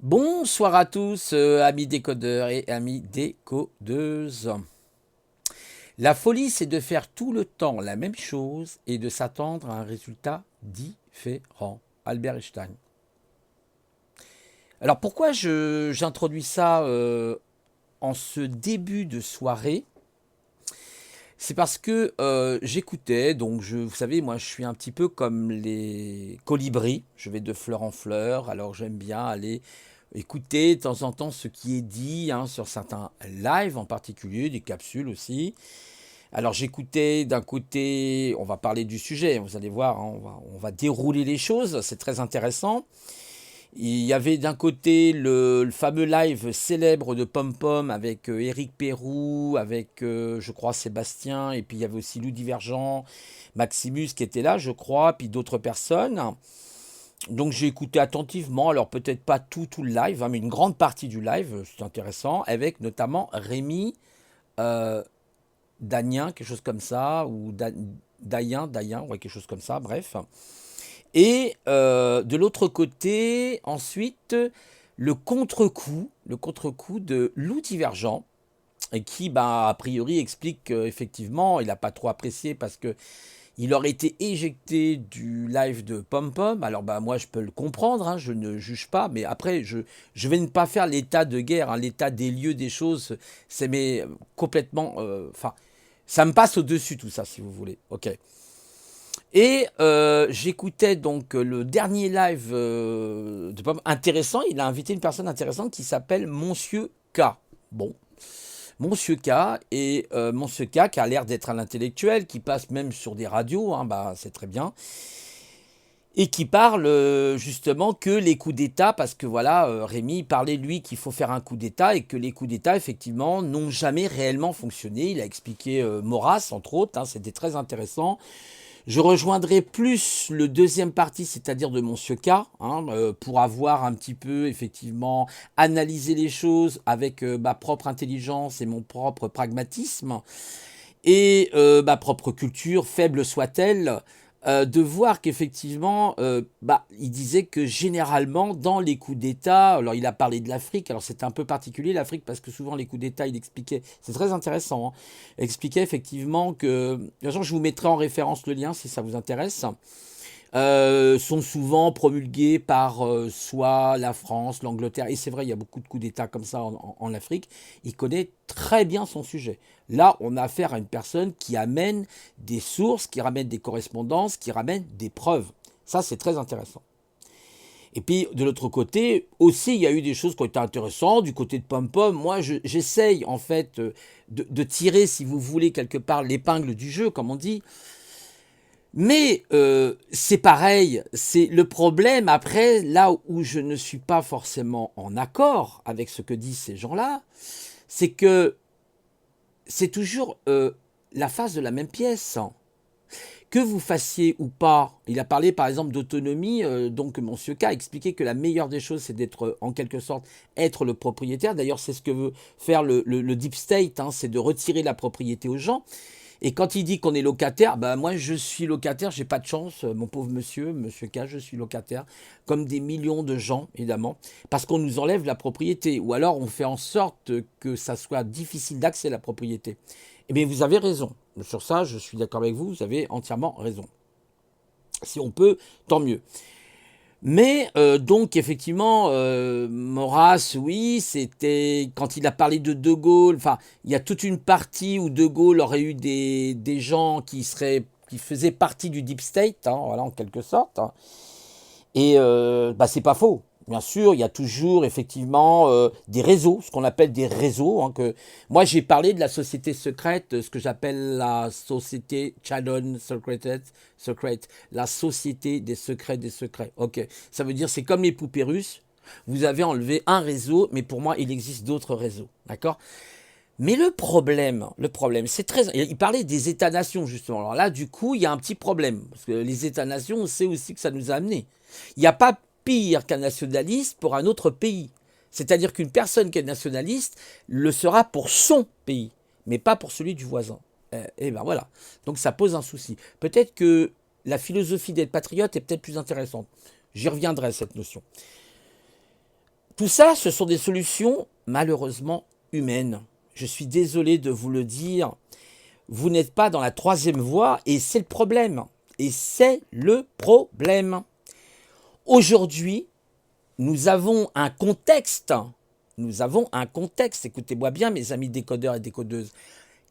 Bonsoir à tous, amis décodeurs et amis décodeuses. La folie, c'est de faire tout le temps la même chose et de s'attendre à un résultat différent. Albert Einstein. Alors pourquoi j'introduis ça en ce début de soirée? C'est parce que j'écoutais, donc vous savez, moi je suis un petit peu comme les colibris, je vais de fleur en fleur, alors j'aime bien aller écouter de temps en temps ce qui est dit sur certains lives en particulier, des capsules aussi. Alors j'écoutais d'un côté, on va parler du sujet, vous allez voir, on va dérouler les choses, c'est très intéressant. Il y avait d'un côté le fameux live célèbre de Pom Pom avec Éric Pérou, avec je crois Sébastien, et puis il y avait aussi Lou Divergent, Maximus qui était là, je crois, puis d'autres personnes. Donc j'ai écouté attentivement, alors peut-être pas tout le live, mais une grande partie du live, c'est intéressant, avec notamment Rémi euh, Danien, quelque chose comme ça, ou Dayen, ouais, quelque chose comme ça, bref. Et de l'autre côté, ensuite, le contre-coup de Lou Divergent, et qui, bah, a priori, explique qu'effectivement, il n'a pas trop apprécié parce que il aurait été éjecté du live de Pom Pom. Alors, bah, moi, je peux le comprendre, je ne juge pas, mais après, je vais ne pas faire l'état de guerre, l'état des lieux, des choses. C'est mais complètement. Enfin, ça me passe au-dessus, tout ça, si vous voulez. Ok. Et j'écoutais donc le dernier live de Pom intéressant. Il a invité une personne intéressante qui s'appelle Monsieur K. Bon, Monsieur K et Monsieur K qui a l'air d'être un intellectuel, qui passe même sur des radios, bah c'est très bien, et qui parle justement que les coups d'État, parce que voilà, Rémi parlait lui qu'il faut faire un coup d'État et que les coups d'État effectivement n'ont jamais réellement fonctionné. Il a expliqué Maurras entre autres, c'était très intéressant. Je rejoindrai plus le deuxième parti, c'est-à-dire de Monsieur K, pour avoir un petit peu effectivement analysé les choses avec ma propre intelligence et mon propre pragmatisme et ma propre culture, faible soit-elle, de voir qu'effectivement, il disait que généralement, dans les coups d'État, alors il a parlé de l'Afrique, alors c'était un peu particulier l'Afrique, parce que souvent les coups d'État, il expliquait, c'est très intéressant, il expliquait effectivement que, de toute façon, je vous mettrai en référence le lien si ça vous intéresse, sont souvent promulgués par soit la France, l'Angleterre, et c'est vrai, il y a beaucoup de coups d'État comme ça en Afrique, il connaît très bien son sujet. Là, on a affaire à une personne qui amène des sources, qui ramène des correspondances, qui ramène des preuves. Ça, c'est très intéressant. Et puis, de l'autre côté, aussi, il y a eu des choses qui ont été intéressantes. Du côté de Pom Pom, moi, j'essaye, en fait, de tirer, si vous voulez, quelque part, l'épingle du jeu, comme on dit. Mais c'est pareil, c'est le problème après, là où je ne suis pas forcément en accord avec ce que disent ces gens-là, c'est que c'est toujours la face de la même pièce. Que vous fassiez ou pas, il a parlé par exemple d'autonomie, donc Monsieur K a expliqué que la meilleure des choses c'est d'être en quelque sorte être le propriétaire. D'ailleurs c'est ce que veut faire le Deep State, c'est de retirer la propriété aux gens. Et quand il dit qu'on est locataire, bah moi je suis locataire, j'ai pas de chance, mon pauvre monsieur K, je suis locataire, comme des millions de gens évidemment, parce qu'on nous enlève la propriété, ou alors on fait en sorte que ça soit difficile d'accès à la propriété. Eh bien vous avez raison, sur ça je suis d'accord avec vous, vous avez entièrement raison. Si on peut, tant mieux. Mais donc effectivement, Maurras, oui, c'était quand il a parlé de Gaulle. Enfin, il y a toute une partie où De Gaulle aurait eu des gens qui faisaient partie du deep state, voilà en quelque sorte. Et c'est pas faux. Bien sûr, il y a toujours effectivement des réseaux, ce qu'on appelle des réseaux. Que moi j'ai parlé de la société secrète, ce que j'appelle la société Chalon Secret, la société des secrets. Ok, ça veut dire c'est comme les poupées russes. Vous avez enlevé un réseau, mais pour moi il existe d'autres réseaux, d'accord? Mais le problème, c'est très. Il parlait des États-nations, justement. Alors là, du coup, il y a un petit problème. Parce que les États-nations, on sait aussi que ça nous a amené. Il n'y a pas pire qu'un nationaliste pour un autre pays. C'est-à-dire qu'une personne qui est nationaliste le sera pour son pays, mais pas pour celui du voisin. Et ben voilà. Donc ça pose un souci. Peut-être que la philosophie d'être patriote est peut-être plus intéressante. J'y reviendrai à cette notion. Tout ça, ce sont des solutions malheureusement humaines. Je suis désolé de vous le dire, vous n'êtes pas dans la troisième voie et c'est le problème. Et c'est le problème. Aujourd'hui, nous avons un contexte, écoutez-moi bien mes amis décodeurs et décodeuses,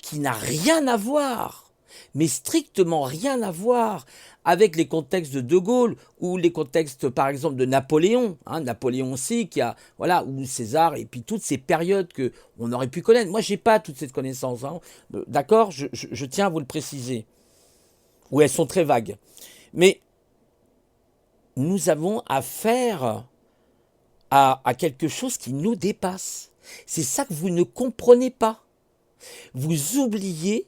qui n'a rien à voir, mais strictement rien à voir avec les contextes de De Gaulle ou les contextes par exemple de Napoléon, Napoléon aussi qui a voilà ou César et puis toutes ces périodes que on aurait pu connaître. Moi j'ai pas toute cette connaissance, d'accord, je tiens à vous le préciser, ou elles sont très vagues, mais nous avons affaire à quelque chose qui nous dépasse. C'est ça que vous ne comprenez pas. Vous oubliez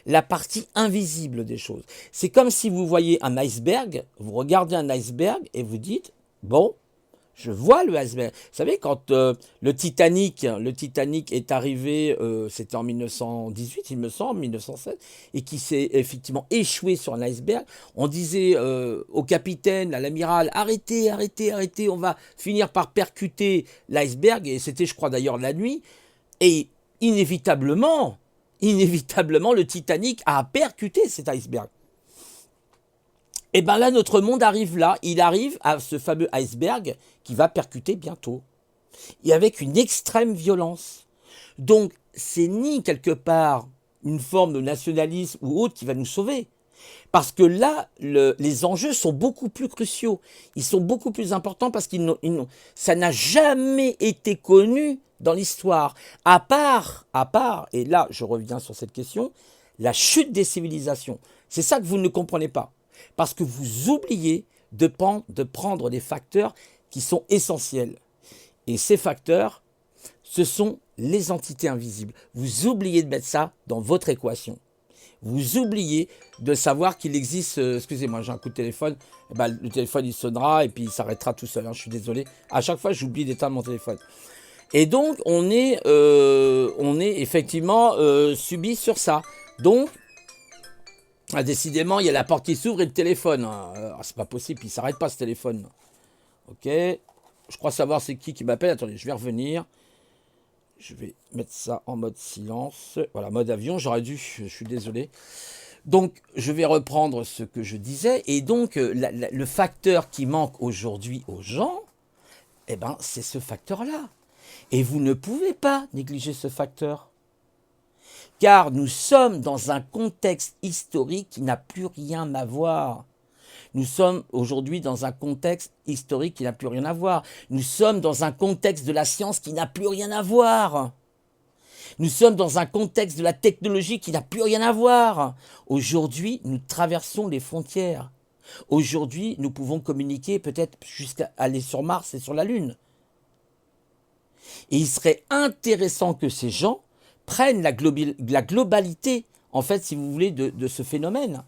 la partie invisible des choses. C'est comme si vous voyez un iceberg, vous regardez un iceberg et vous dites, bon, je vois le iceberg. Vous savez, quand le Titanic est arrivé, c'était en 1918, il me semble, 1907, et qui s'est effectivement échoué sur un iceberg, on disait au capitaine, à l'amiral, arrêtez, arrêtez, arrêtez, on va finir par percuter l'iceberg, et c'était, je crois d'ailleurs, la nuit, et inévitablement, le Titanic a percuté cet iceberg. Et bien là, notre monde arrive là, il arrive à ce fameux iceberg qui va percuter bientôt. Et avec une extrême violence. Donc, c'est ni quelque part une forme de nationalisme ou autre qui va nous sauver. Parce que là, les enjeux sont beaucoup plus cruciaux. Ils sont beaucoup plus importants parce ça n'a jamais été connu dans l'histoire. À part, et là je reviens sur cette question, la chute des civilisations. C'est ça que vous ne comprenez pas. Parce que vous oubliez de prendre des facteurs qui sont essentiels. Et ces facteurs, ce sont les entités invisibles. Vous oubliez de mettre ça dans votre équation. Vous oubliez de savoir qu'il existe... excusez-moi, j'ai un coup de téléphone. Le téléphone, il sonnera et puis il s'arrêtera tout seul. Je suis désolé. À chaque fois, j'oublie d'éteindre mon téléphone. Et donc, on est effectivement subi sur ça. Donc, décidément, il y a la porte qui s'ouvre et le téléphone. C'est pas possible, il ne s'arrête pas ce téléphone. Ok. Je crois savoir c'est qui m'appelle. Attendez, je vais revenir. Je vais mettre ça en mode silence. Voilà, mode avion, j'aurais dû, je suis désolé. Donc, je vais reprendre ce que je disais. Et donc, le facteur qui manque aujourd'hui aux gens, c'est ce facteur-là. Et vous ne pouvez pas négliger ce facteur. Car nous sommes dans un contexte historique qui n'a plus rien à voir. Nous sommes aujourd'hui dans un contexte historique qui n'a plus rien à voir. Nous sommes dans un contexte de la science qui n'a plus rien à voir. Nous sommes dans un contexte de la technologie qui n'a plus rien à voir. Aujourd'hui, nous traversons les frontières. Aujourd'hui, nous pouvons communiquer peut-être jusqu'à aller sur Mars et sur la Lune. Et il serait intéressant que ces gens prennent la globalité, en fait, si vous voulez, de ce phénomène.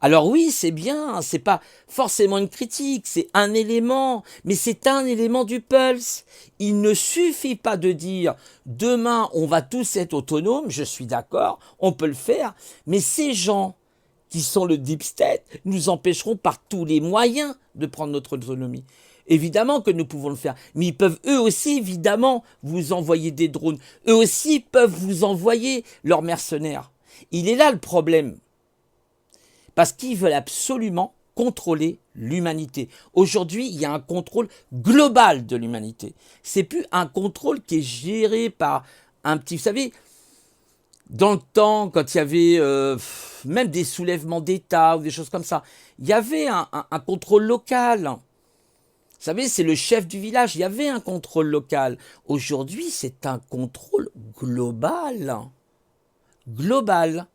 Alors oui, c'est bien, c'est pas forcément une critique, c'est un élément, mais c'est un élément du pulse. Il ne suffit pas de dire demain on va tous être autonomes, je suis d'accord, on peut le faire, mais ces gens qui sont le deep state nous empêcheront par tous les moyens de prendre notre autonomie. Évidemment que nous pouvons le faire, mais ils peuvent eux aussi évidemment vous envoyer des drones, eux aussi peuvent vous envoyer leurs mercenaires. Il est là le problème. Parce qu'ils veulent absolument contrôler l'humanité. Aujourd'hui, il y a un contrôle global de l'humanité. C'est plus un contrôle qui est géré par un petit... Vous savez, dans le temps, quand il y avait même des soulèvements d'État ou des choses comme ça, il y avait un contrôle local. Vous savez, c'est le chef du village. Il y avait un contrôle local. Aujourd'hui, c'est un contrôle global. Global.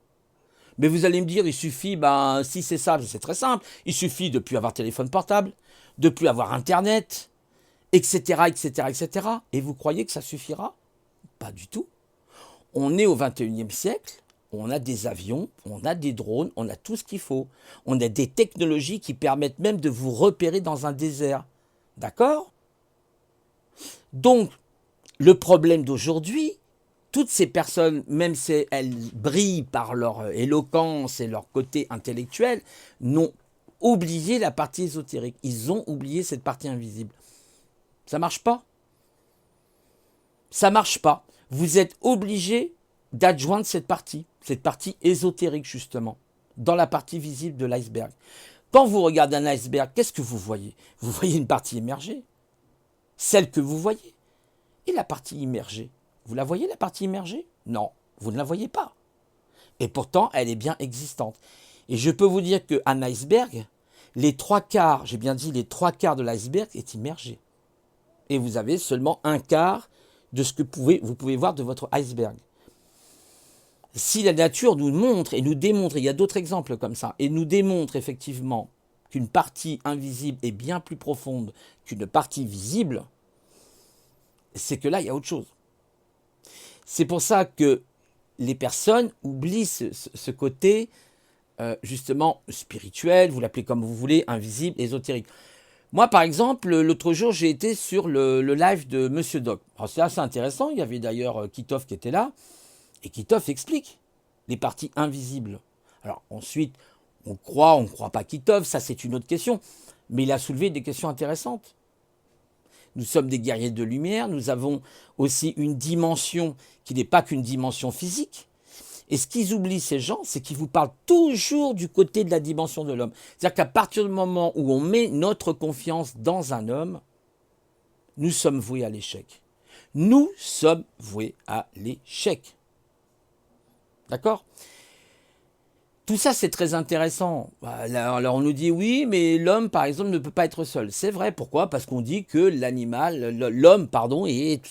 Mais vous allez me dire, il suffit, si c'est ça, c'est très simple. Il suffit de ne plus avoir téléphone portable, de ne plus avoir Internet, etc., etc., etc. Et vous croyez que ça suffira? Pas du tout. On est au 21e siècle, on a des avions, on a des drones, on a tout ce qu'il faut. On a des technologies qui permettent même de vous repérer dans un désert. D'accord? Donc, le problème d'aujourd'hui, toutes ces personnes, même si elles brillent par leur éloquence et leur côté intellectuel, n'ont oublié la partie ésotérique. Ils ont oublié cette partie invisible. Ça marche pas. Ça marche pas. Vous êtes obligé d'adjoindre cette partie ésotérique justement, dans la partie visible de l'iceberg. Quand vous regardez un iceberg, qu'est-ce que vous voyez? Vous voyez une partie émergée, celle que vous voyez. Et la partie immergée, vous la voyez la partie immergée? Non, vous ne la voyez pas. Et pourtant, elle est bien existante. Et je peux vous dire qu'un iceberg, les 3/4, j'ai bien dit les 3/4 de l'iceberg est immergé. Et vous avez seulement 1/4 de ce que vous pouvez voir de votre iceberg. Si la nature nous montre et nous démontre, il y a d'autres exemples comme ça, et nous démontre effectivement qu'une partie invisible est bien plus profonde qu'une partie visible, c'est que là, il y a autre chose. C'est pour ça que les personnes oublient ce côté justement spirituel, vous l'appelez comme vous voulez, invisible, ésotérique. Moi, par exemple, l'autre jour, j'ai été sur le live de Monsieur Doc. Alors, c'est assez intéressant, il y avait d'ailleurs Kitov qui était là, et Kitov explique les parties invisibles. Alors ensuite, on ne croit pas Kitov, ça c'est une autre question, mais il a soulevé des questions intéressantes. Nous sommes des guerriers de lumière, nous avons aussi une dimension qui n'est pas qu'une dimension physique. Et ce qu'ils oublient, ces gens, c'est qu'ils vous parlent toujours du côté de la dimension de l'homme. C'est-à-dire qu'à partir du moment où on met notre confiance dans un homme, nous sommes voués à l'échec. Nous sommes voués à l'échec. D'accord? Tout ça, c'est très intéressant. Alors, on nous dit, oui, mais l'homme, par exemple, ne peut pas être seul. C'est vrai, pourquoi? Parce qu'on dit que l'homme, est,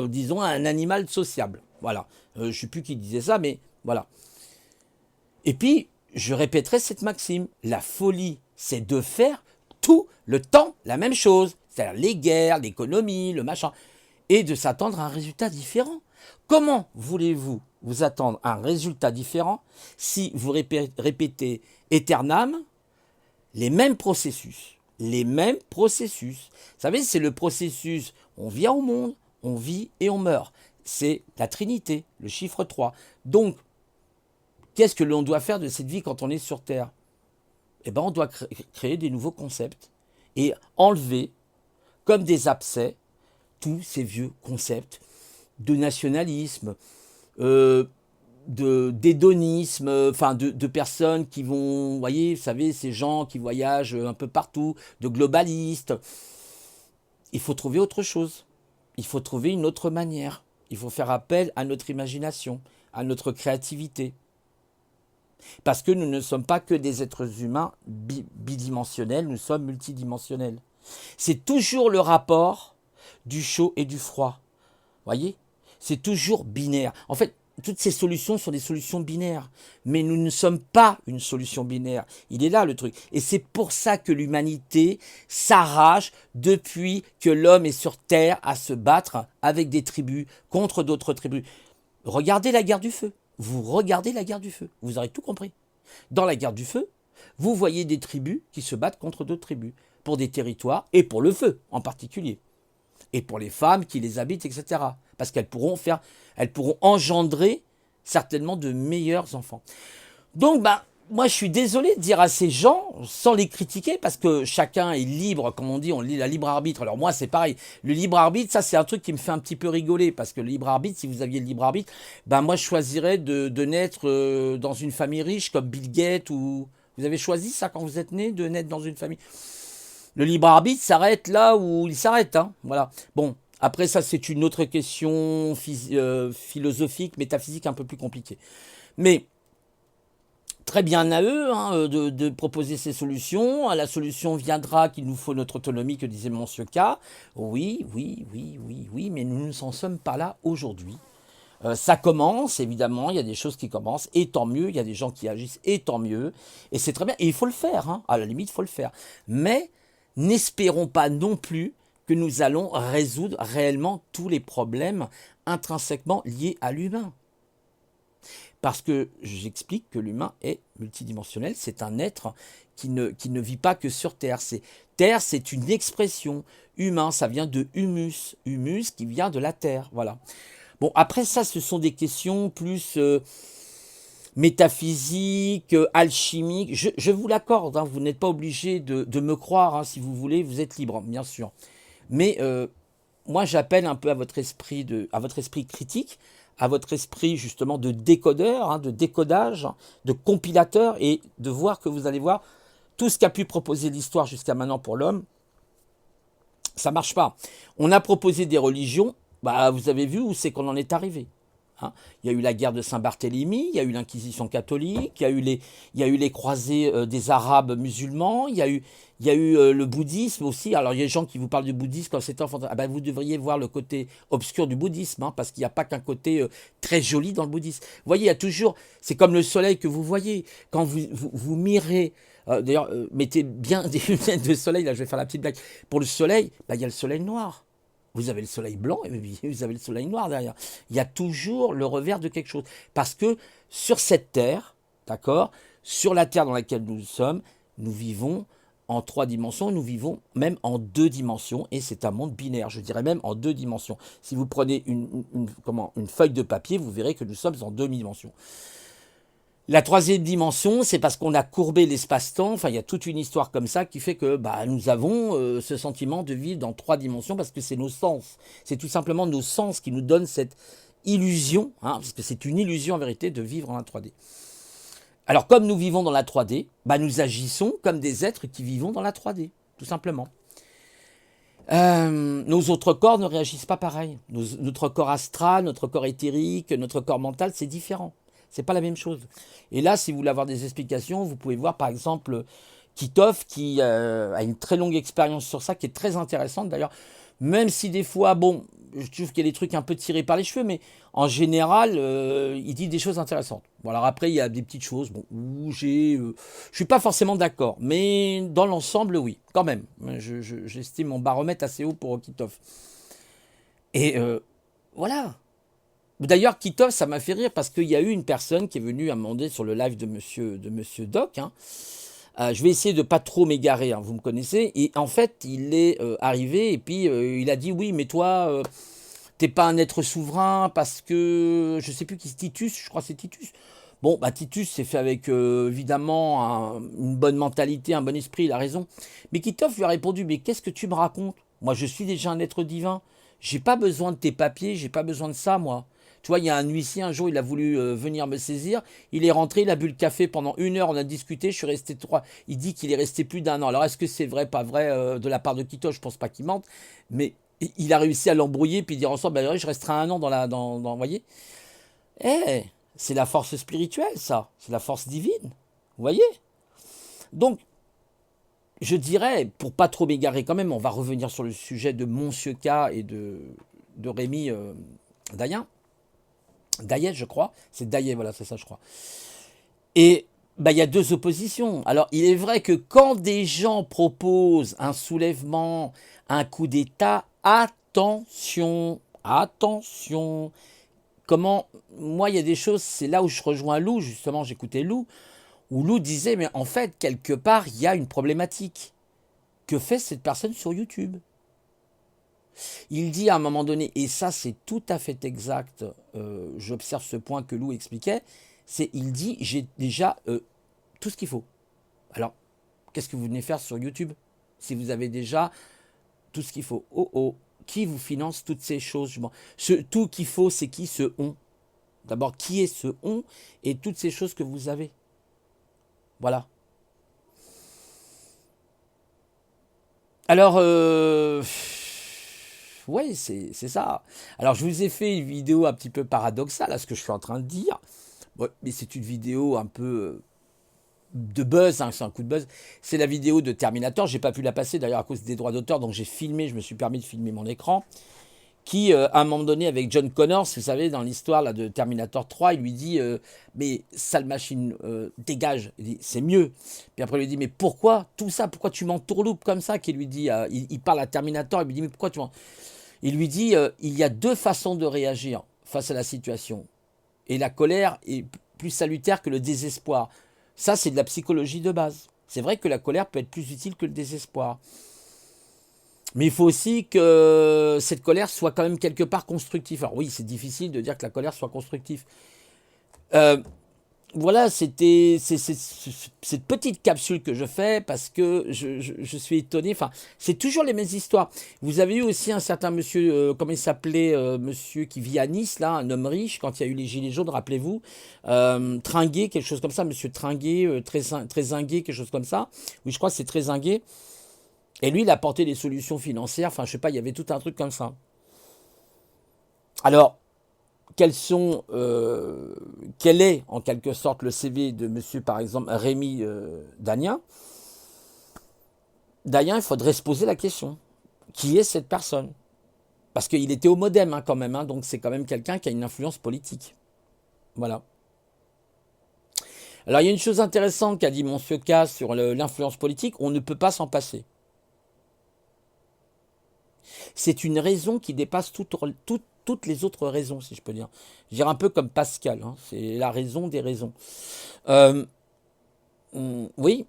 disons, un animal sociable. Voilà. Je ne sais plus qui disait ça, mais voilà. Et puis, je répéterai cette maxime. La folie, c'est de faire tout le temps la même chose. C'est-à-dire les guerres, l'économie, le machin. Et de s'attendre à un résultat différent. Comment voulez-vous vous attendre à un résultat différent si vous répétez éternam les mêmes processus? Les mêmes processus. Vous savez, c'est le processus, on vient au monde, on vit et on meurt. C'est la Trinité, le chiffre 3. Donc, qu'est-ce que l'on doit faire de cette vie quand on est sur Terre? Eh bien, on doit créer des nouveaux concepts et enlever, comme des abcès, tous ces vieux concepts de nationalisme, d'hédonisme, de personnes qui vont, vous savez, ces gens qui voyagent un peu partout, de globalistes. Il faut trouver autre chose. Il faut trouver une autre manière. Il faut faire appel à notre imagination, à notre créativité. Parce que nous ne sommes pas que des êtres humains bidimensionnels, nous sommes multidimensionnels. C'est toujours le rapport du chaud et du froid. Voyez ? C'est toujours binaire. En fait, toutes ces solutions sont des solutions binaires. Mais nous ne sommes pas une solution binaire. Il est là le truc. Et c'est pour ça que l'humanité s'arrache depuis que l'homme est sur Terre à se battre avec des tribus contre d'autres tribus. Regardez la guerre du feu. Vous regardez la guerre du feu. Vous aurez tout compris. Dans la guerre du feu, vous voyez des tribus qui se battent contre d'autres tribus. Pour des territoires et pour le feu en particulier. Et pour les femmes qui les habitent, etc. Parce qu'elles pourront engendrer certainement de meilleurs enfants. Donc, moi, je suis désolé de dire à ces gens, sans les critiquer, parce que chacun est libre, comme on dit, on lit la libre arbitre. Alors moi, c'est pareil. Le libre arbitre, ça, c'est un truc qui me fait un petit peu rigoler, parce que le libre arbitre, si vous aviez le libre arbitre, moi, je choisirais de naître dans une famille riche, comme Bill Gates, ou... Vous avez choisi ça quand vous êtes né, de naître dans une famille... Le libre arbitre s'arrête là où il s'arrête. Voilà. Bon, après ça, c'est une autre question philosophique, métaphysique, un peu plus compliquée. Mais très bien à eux de proposer ces solutions. La solution viendra qu'il nous faut notre autonomie, que disait Monsieur K. Oui, mais nous ne s'en sommes pas là aujourd'hui. Ça commence, évidemment, il y a des choses qui commencent, et tant mieux, il y a des gens qui agissent, et tant mieux. Et c'est très bien, et il faut le faire, à la limite, il faut le faire. Mais n'espérons pas non plus que nous allons résoudre réellement tous les problèmes intrinsèquement liés à l'humain. Parce que j'explique que l'humain est multidimensionnel, c'est un être qui ne vit pas que sur Terre. Terre, c'est une expression. Humain, ça vient de humus. Humus qui vient de la Terre, voilà. Bon, après ça, ce sont des questions plus... métaphysique, alchimique, je vous l'accorde, vous n'êtes pas obligé de me croire, si vous voulez, vous êtes libre, bien sûr. Mais moi, j'appelle un peu à votre esprit à votre esprit critique, à votre esprit justement de décodeur, hein, de décodage, hein, de compilateur, et de voir que vous allez voir tout ce qu'a pu proposer l'histoire jusqu'à maintenant pour l'homme, ça marche pas. On a proposé des religions, bah vous avez vu où c'est qu'on en est arrivé. Hein. Il y a eu la guerre de Saint-Barthélemy, il y a eu l'Inquisition catholique, il y a eu les croisés des Arabes musulmans, il y a eu le bouddhisme aussi. Alors il y a des gens qui vous parlent du bouddhisme comme c'est enfant. Ah ben, vous devriez voir le côté obscur du bouddhisme, hein, parce qu'il n'y a pas qu'un côté très joli dans le bouddhisme. Vous voyez, il y a toujours, c'est comme le soleil que vous voyez. Quand vous mirez, d'ailleurs, mettez bien des lunettes de soleil, là je vais faire la petite blague. Pour le soleil, bah, il y a le soleil noir. Vous avez le soleil blanc et puis vous avez le soleil noir derrière. Il y a toujours le revers de quelque chose. Parce que sur cette terre, d'accord, sur la terre dans laquelle nous sommes, nous vivons en 3 dimensions, nous vivons même en 2 dimensions, et c'est un monde binaire, je dirais même en 2 dimensions. Si vous prenez une feuille de papier, vous verrez que nous sommes en 2 dimensions. La 3e dimension, c'est parce qu'on a courbé l'espace-temps. Enfin, il y a toute une histoire comme ça qui fait que bah, nous avons ce sentiment de vivre dans 3 dimensions parce que c'est nos sens. C'est tout simplement nos sens qui nous donnent cette illusion, hein, parce que c'est une illusion en vérité de vivre en la 3D. Alors, comme nous vivons dans la 3D, bah, nous agissons comme des êtres qui vivons dans la 3D, tout simplement. Nos autres corps ne réagissent pas pareil. Notre corps astral, notre corps éthérique, notre corps mental, c'est différent. C'est pas la même chose. Et là, si vous voulez avoir des explications, vous pouvez voir par exemple Kitov qui a une très longue expérience sur ça, qui est très intéressante d'ailleurs. Même si des fois, bon, je trouve qu'il y a des trucs un peu tirés par les cheveux, mais en général, il dit des choses intéressantes. Bon, alors après, il y a des petites choses bon, où je suis pas forcément d'accord, mais dans l'ensemble, oui, quand même. J'estime mon baromètre assez haut pour Kitov. Et voilà. D'ailleurs, Kitov, ça m'a fait rire parce qu'il y a eu une personne qui est venue à demander sur le live de Monsieur Doc. Hein. Je vais essayer de pas trop m'égarer, hein, vous me connaissez. Et en fait, il est arrivé et puis il a dit oui, mais toi, t'es pas un être souverain parce que je sais plus qui c'est Titus, je crois que c'est Titus. Bon, bah Titus, c'est fait avec évidemment une bonne mentalité, un bon esprit, il a raison. Mais Kitov lui a répondu, mais qu'est-ce que tu me racontes? Moi, je suis déjà un être divin. J'ai pas besoin de tes papiers, j'ai pas besoin de ça, moi. Tu vois, il y a un huissier, un jour, il a voulu venir me saisir. Il est rentré, il a bu le café pendant 1 heure, on a discuté, je suis resté 3. Il dit qu'il est resté plus d'1 an. Alors, est-ce que c'est vrai, pas vrai, de la part de Kitov? Je pense pas qu'il mente. Mais il a réussi à l'embrouiller, puis dire ensemble, bah, je resterai 1 an vous voyez? Eh, c'est la force spirituelle, ça. C'est la force divine. Vous voyez? Donc, je dirais, pour pas trop m'égarer quand même, on va revenir sur le sujet de Monsieur K et de Rémi Dayen. Dayet, je crois. C'est Dayet, voilà, c'est ça, je crois. Et bah, il y a 2 oppositions. Alors, il est vrai que quand des gens proposent un soulèvement, un coup d'État, attention, attention. Comment, moi, il y a des choses, c'est là où je rejoins Lou, justement, j'écoutais Lou, où Lou disait, mais en fait, quelque part, il y a une problématique. Que fait cette personne sur YouTube? Il dit à un moment donné, et ça c'est tout à fait exact, j'observe ce point que Lou expliquait, c'est il dit j'ai déjà tout ce qu'il faut. Alors, qu'est-ce que vous venez faire sur YouTube si vous avez déjà tout ce qu'il faut? Oh oh, qui vous finance toutes ces choses? Ce tout qu'il faut, c'est qui ce on? D'abord, qui est ce on et toutes ces choses que vous avez? Voilà. Alors, ouais, c'est ça. Alors, je vous ai fait une vidéo un petit peu paradoxale à ce que je suis en train de dire. Ouais, mais c'est une vidéo un peu de buzz, hein, c'est un coup de buzz. C'est la vidéo de Terminator. J'ai pas pu la passer d'ailleurs à cause des droits d'auteur, donc j'ai filmé, je me suis permis de filmer mon écran. Qui, à un moment donné, avec John Connors, vous savez, dans l'histoire là, de Terminator 3, il lui dit mais sale machine, dégage. Il dit c'est mieux. Puis après, il lui dit mais pourquoi tout ça? Pourquoi tu m'entourloupes comme ça? Qu'il lui dit, il parle à Terminator, il lui dit mais pourquoi tu m'en. Il lui dit il y a 2 façons de réagir face à la situation. Et la colère est plus salutaire que le désespoir. Ça, c'est de la psychologie de base. C'est vrai que la colère peut être plus utile que le désespoir. Mais il faut aussi que cette colère soit quand même quelque part constructive. Alors oui, c'est difficile de dire que la colère soit constructive. Voilà, cette petite capsule que je fais parce que je suis étonné. Enfin, c'est toujours les mêmes histoires. Vous avez eu aussi un certain monsieur, comment il s'appelait, monsieur qui vit à Nice, là, un homme riche, quand il y a eu les Gilets jaunes, rappelez-vous, Tringuet, quelque chose comme ça, monsieur Tringuet, Trézinguet, quelque chose comme ça. Oui, je crois que c'est Trézinguet. Et lui, il a apporté des solutions financières. Enfin, je sais pas, il y avait tout un truc comme ça. Alors, quel est en quelque sorte le CV de monsieur, par exemple, Rémi Dagnin. Dagnin, il faudrait se poser la question. Qui est cette personne? Parce qu'il était au Modem hein, quand même, hein, donc c'est quand même quelqu'un qui a une influence politique. Voilà. Alors il y a une chose intéressante qu'a dit monsieur K sur l'influence politique, on ne peut pas s'en passer. C'est une raison qui dépasse toutes les autres raisons, si je peux dire. Je dirais un peu comme Pascal, hein, c'est la raison des raisons. Euh, oui,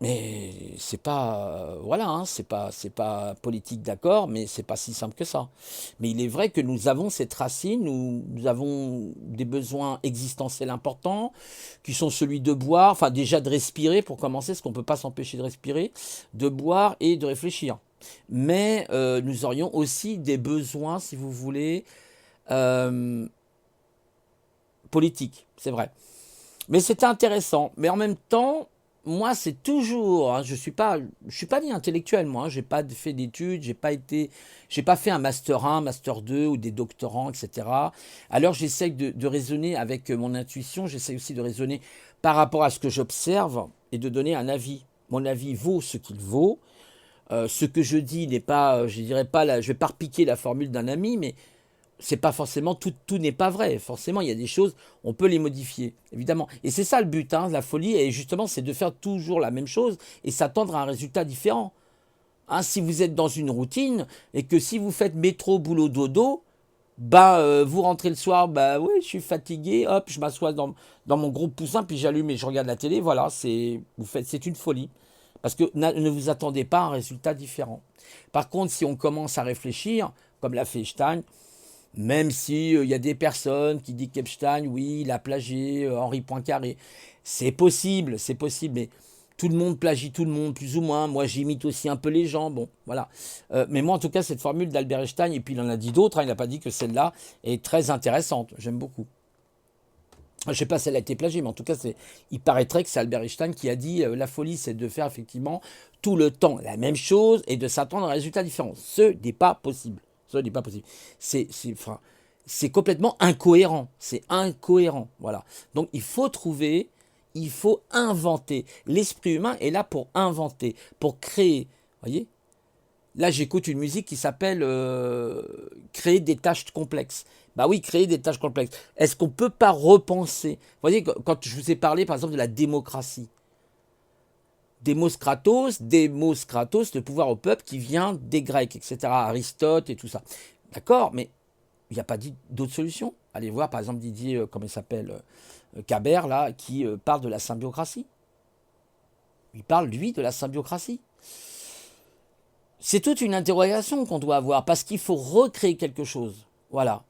mais c'est pas, voilà, hein, c'est pas politique, d'accord, mais c'est pas si simple que ça. Mais il est vrai que nous avons cette racine, nous avons des besoins existentiels importants, qui sont celui de boire, enfin déjà de respirer pour commencer, parce qu'on peut pas s'empêcher de respirer, de boire et de réfléchir. Mais nous aurions aussi des besoins, si vous voulez, euh, politiques, c'est vrai. Mais c'était intéressant. Mais en même temps, moi, c'est toujours, hein, je suis pas ni intellectuel, moi. Hein, j'ai pas fait d'études, j'ai pas fait un master 1, master 2 ou des doctorants, etc. Alors, j'essaie de raisonner avec mon intuition. J'essaie aussi de raisonner par rapport à ce que j'observe et de donner un avis. Mon avis vaut ce qu'il vaut. Ce que je dis n'est pas, je dirais pas, je vais pas repiquer la formule d'un ami, mais c'est pas forcément tout n'est pas vrai. Forcément, il y a des choses, on peut les modifier, évidemment. Et c'est ça le but, hein, la folie, et justement, c'est de faire toujours la même chose et s'attendre à un résultat différent. Hein, si vous êtes dans une routine et que si vous faites métro, boulot, dodo, vous rentrez le soir, bah oui, je suis fatigué, hop, je m'assois dans mon gros poussin, puis j'allume et je regarde la télé, voilà, c'est une folie. Parce que ne vous attendez pas à un résultat différent. Par contre, si on commence à réfléchir, comme l'a fait Einstein, même si il y a des personnes qui disent qu'Epstein, oui, il a plagié Henri Poincaré. C'est possible, mais tout le monde plagie tout le monde, plus ou moins. Moi, j'imite aussi un peu les gens, bon, voilà. Mais moi, en tout cas, cette formule d'Albert Einstein, et puis il en a dit d'autres, hein, il n'a pas dit que celle-là est très intéressante, j'aime beaucoup. Je ne sais pas si elle a été plagiée, mais en tout cas, il paraîtrait que c'est Albert Einstein qui a dit la folie, c'est de faire effectivement tout le temps la même chose et de s'attendre à un résultat différent. Ce n'est pas possible. Ce n'est pas possible. Enfin, c'est complètement incohérent. C'est incohérent. Voilà. Donc, il faut inventer. L'esprit humain est là pour inventer, pour créer. Vous voyez? Là, j'écoute une musique qui s'appelle Créer des tâches complexes. Bah oui, créer des tâches complexes. Est-ce qu'on ne peut pas repenser? Vous voyez, quand je vous ai parlé, par exemple, de la démocratie. Démos kratos, le pouvoir au peuple qui vient des Grecs, etc. Aristote et tout ça. D'accord, mais il n'y a pas d'autre solution. Allez voir, par exemple, Didier, comment il s'appelle, Cabert, là, qui parle de la symbiocratie. Il parle, lui, de la symbiocratie. C'est toute une interrogation qu'on doit avoir parce qu'il faut recréer quelque chose. Voilà.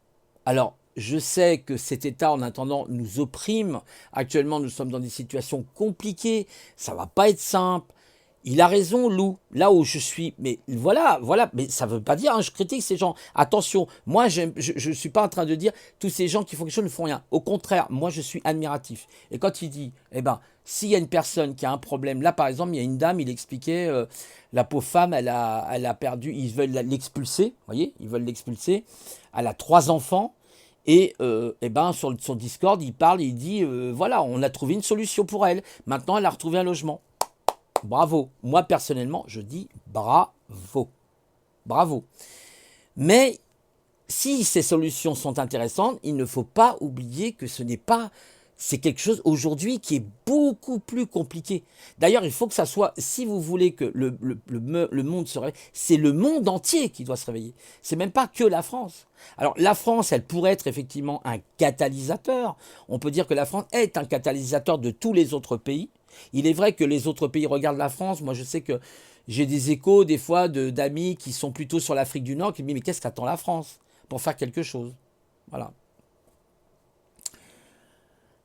Alors, je sais que cet État, en attendant, nous opprime. Actuellement, nous sommes dans des situations compliquées. Ça va pas être simple. Il a raison, Lou, là où je suis. Mais voilà. Mais ça ne veut pas dire, hein, je critique ces gens. Attention, moi, je ne suis pas en train de dire tous ces gens qui font quelque chose ne font rien. Au contraire, moi, je suis admiratif. Et quand il dit, eh ben, s'il y a une personne qui a un problème, là, par exemple, il y a une dame, il expliquait, la pauvre femme, elle a perdu, ils veulent l'expulser, vous voyez, ils veulent l'expulser. Elle a 3 enfants. Et sur son Discord, il parle, il dit, voilà, on a trouvé une solution pour elle. Maintenant, elle a retrouvé un logement. Bravo. Moi, personnellement, je dis bravo. Bravo. Mais si ces solutions sont intéressantes, il ne faut pas oublier que c'est quelque chose aujourd'hui qui est beaucoup plus compliqué. D'ailleurs, il faut que ça soit, si vous voulez que le monde se réveille, c'est le monde entier qui doit se réveiller. C'est même pas que la France. Alors, la France, elle pourrait être effectivement un catalyseur. On peut dire que la France est un catalyseur de tous les autres pays. Il est vrai que les autres pays regardent la France. Moi, je sais que j'ai des échos des fois d'amis qui sont plutôt sur l'Afrique du Nord qui me disent mais qu'est-ce qu'attend la France pour faire quelque chose? Voilà.